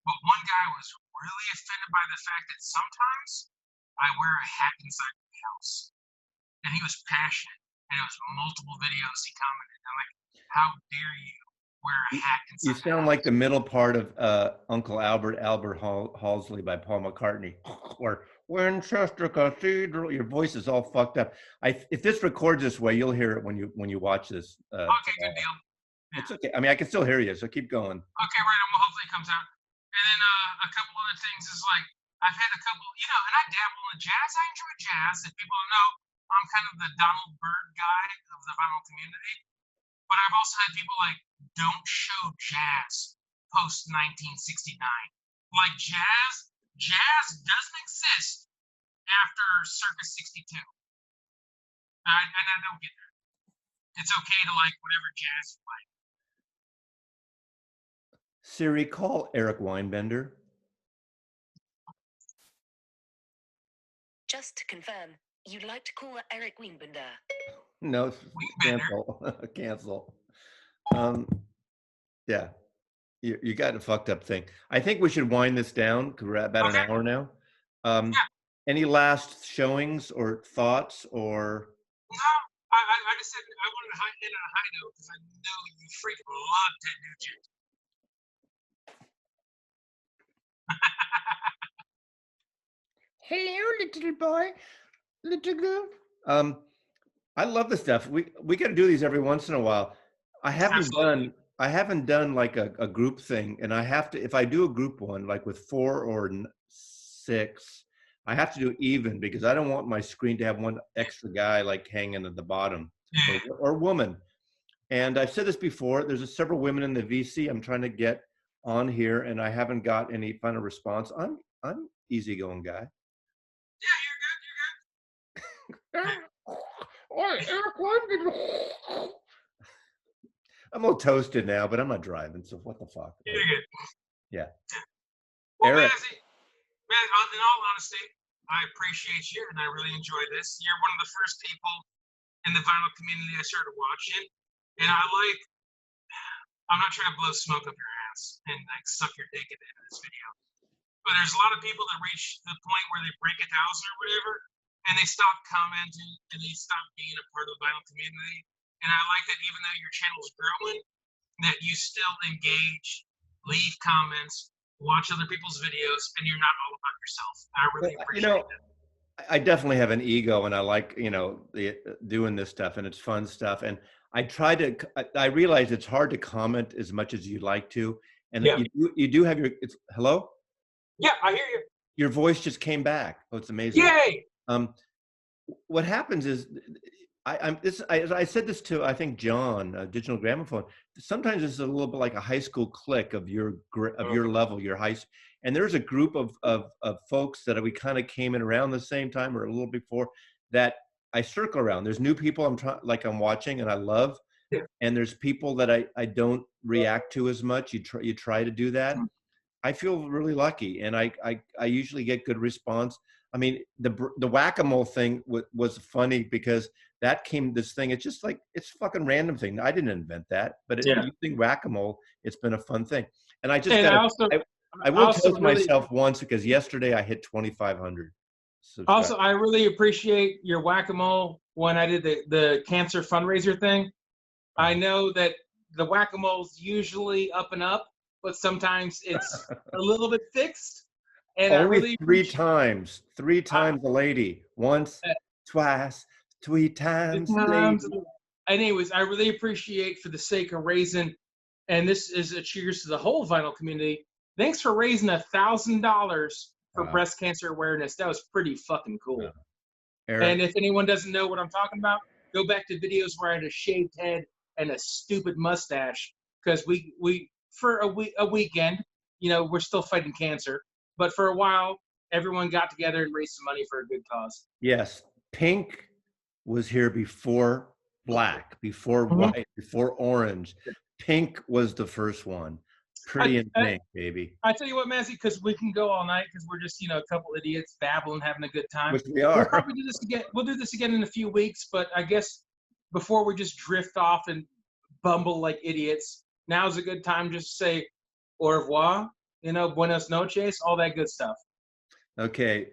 But one guy was really offended by the fact that sometimes I wear a hat inside the house, and he was passionate, and it was multiple videos he commented. I'm like, how dare you wear a hat inside You the sound house? like the middle part of Uncle Albert Halsley by Paul McCartney, or Winchester Cathedral. Your voice is all fucked up. If this records this way, you'll hear it when you watch this. Okay, good deal. Yeah. It's okay. I mean, I can still hear you, so keep going. Okay, right on. Well, hopefully it comes out. And then a couple other things is like I've had a couple, and I dabble in jazz. I enjoy jazz. If people don't know, I'm kind of the Donald Byrd guy of the vinyl community. But I've also had people like, don't show jazz post 1969. Like jazz doesn't exist after circa 62. And I don't get that. It's okay to like whatever jazz you like. Siri, call Eric Weinbender. Just to confirm, you'd like to call Eric Weinbender. No, cancel. Cancel. Yeah, you got a fucked up thing. I think we should wind this down because we're at about an hour now. Yeah. Any last showings or thoughts or? No, I just said I wanted to end on a high note because I know you freaking love Ted Nugent. Hello, little boy, little girl. I love this stuff. We got to do these every once in a while. I haven't done like a group thing, and I have to. If I do a group one, like with 4 or 6, I have to do even because I don't want my screen to have one extra guy like hanging at the bottom or woman. And I've said this before. There's several women in the VC I'm trying to get on here, and I haven't got any final response. I'm easygoing guy. Yeah, you're good. I'm all toasted now, but I'm not driving, so what the fuck? You're good. Yeah. Well, Eric. Man, in all honesty, I appreciate you, and I really enjoy this. You're one of the first people in the vinyl community I started watching, and I'm not trying to blow smoke up your ass and like suck your dick at the end of this video, but there's a lot of people that reach the point where they break 1,000 or whatever, and they stop commenting and they stop being a part of the vinyl community. And I like that even though your channel's growing, that you still engage, leave comments, watch other people's videos, and you're not all about yourself. I really appreciate that. I definitely have an ego, and I like, doing this stuff, and it's fun stuff. And I realize it's hard to comment as much as you'd like to. And you do have hello? Yeah, I hear you. Your voice just came back. Oh, it's amazing. Yay! What happens is, I said this to, I think, John, Digital Gramophone. Sometimes it's a little bit like a high school clique of your level, your high school. And there's a group of folks that we kind of came in around the same time or a little before that I circle around. There's new people I'm watching and I love, and there's people that I don't react to as much. You try to do that. I feel really lucky, and I usually get good response. I mean, the whack-a-mole thing was funny because this thing. It's just like it's a fucking random thing. I didn't invent that, but using whack-a-mole, it's been a fun thing. And I I will Also, toast really, myself once because yesterday I hit 2,500 subscribers. also, I really appreciate your whack-a-mole when I did the cancer fundraiser thing. I know that the whack-a-mole's usually up and up, but sometimes it's a little bit fixed. And I Only really three appreciate times. Three times a lady. Once, twice, three times a lady. anyways, I really appreciate for the sake of raising, and this is a cheers to the whole vinyl community. Thanks for raising $1,000 for Wow. breast cancer awareness. That was pretty fucking cool. Wow. Eric, And if anyone doesn't know what I'm talking about, go back to videos where I had a shaved head and a stupid mustache because we for a weekend, we're still fighting cancer, but for a while, everyone got together and raised some money for a good cause. yes, pink was here before black, before Mhm. white, before orange. Pink was the first one. I, Pretty in I, pink, baby. I tell you what, Mazzy, because we can go all night because we're just a couple idiots babbling, having a good time. Which we We'll are. probably do this again. We'll do this again in a few weeks, but I guess before we just drift off and bumble like idiots, now's a good time just to say au revoir, buenos noches, all that good stuff. Okay.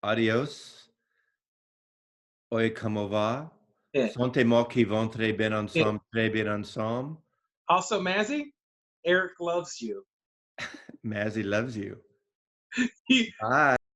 Adios. Oi, comment va? Yeah. Sentez-moi qui vont très bien Yeah. ensemble, très bien ensemble. Also, Mazzy, Eric loves you. Mazzy loves you. He, Bye.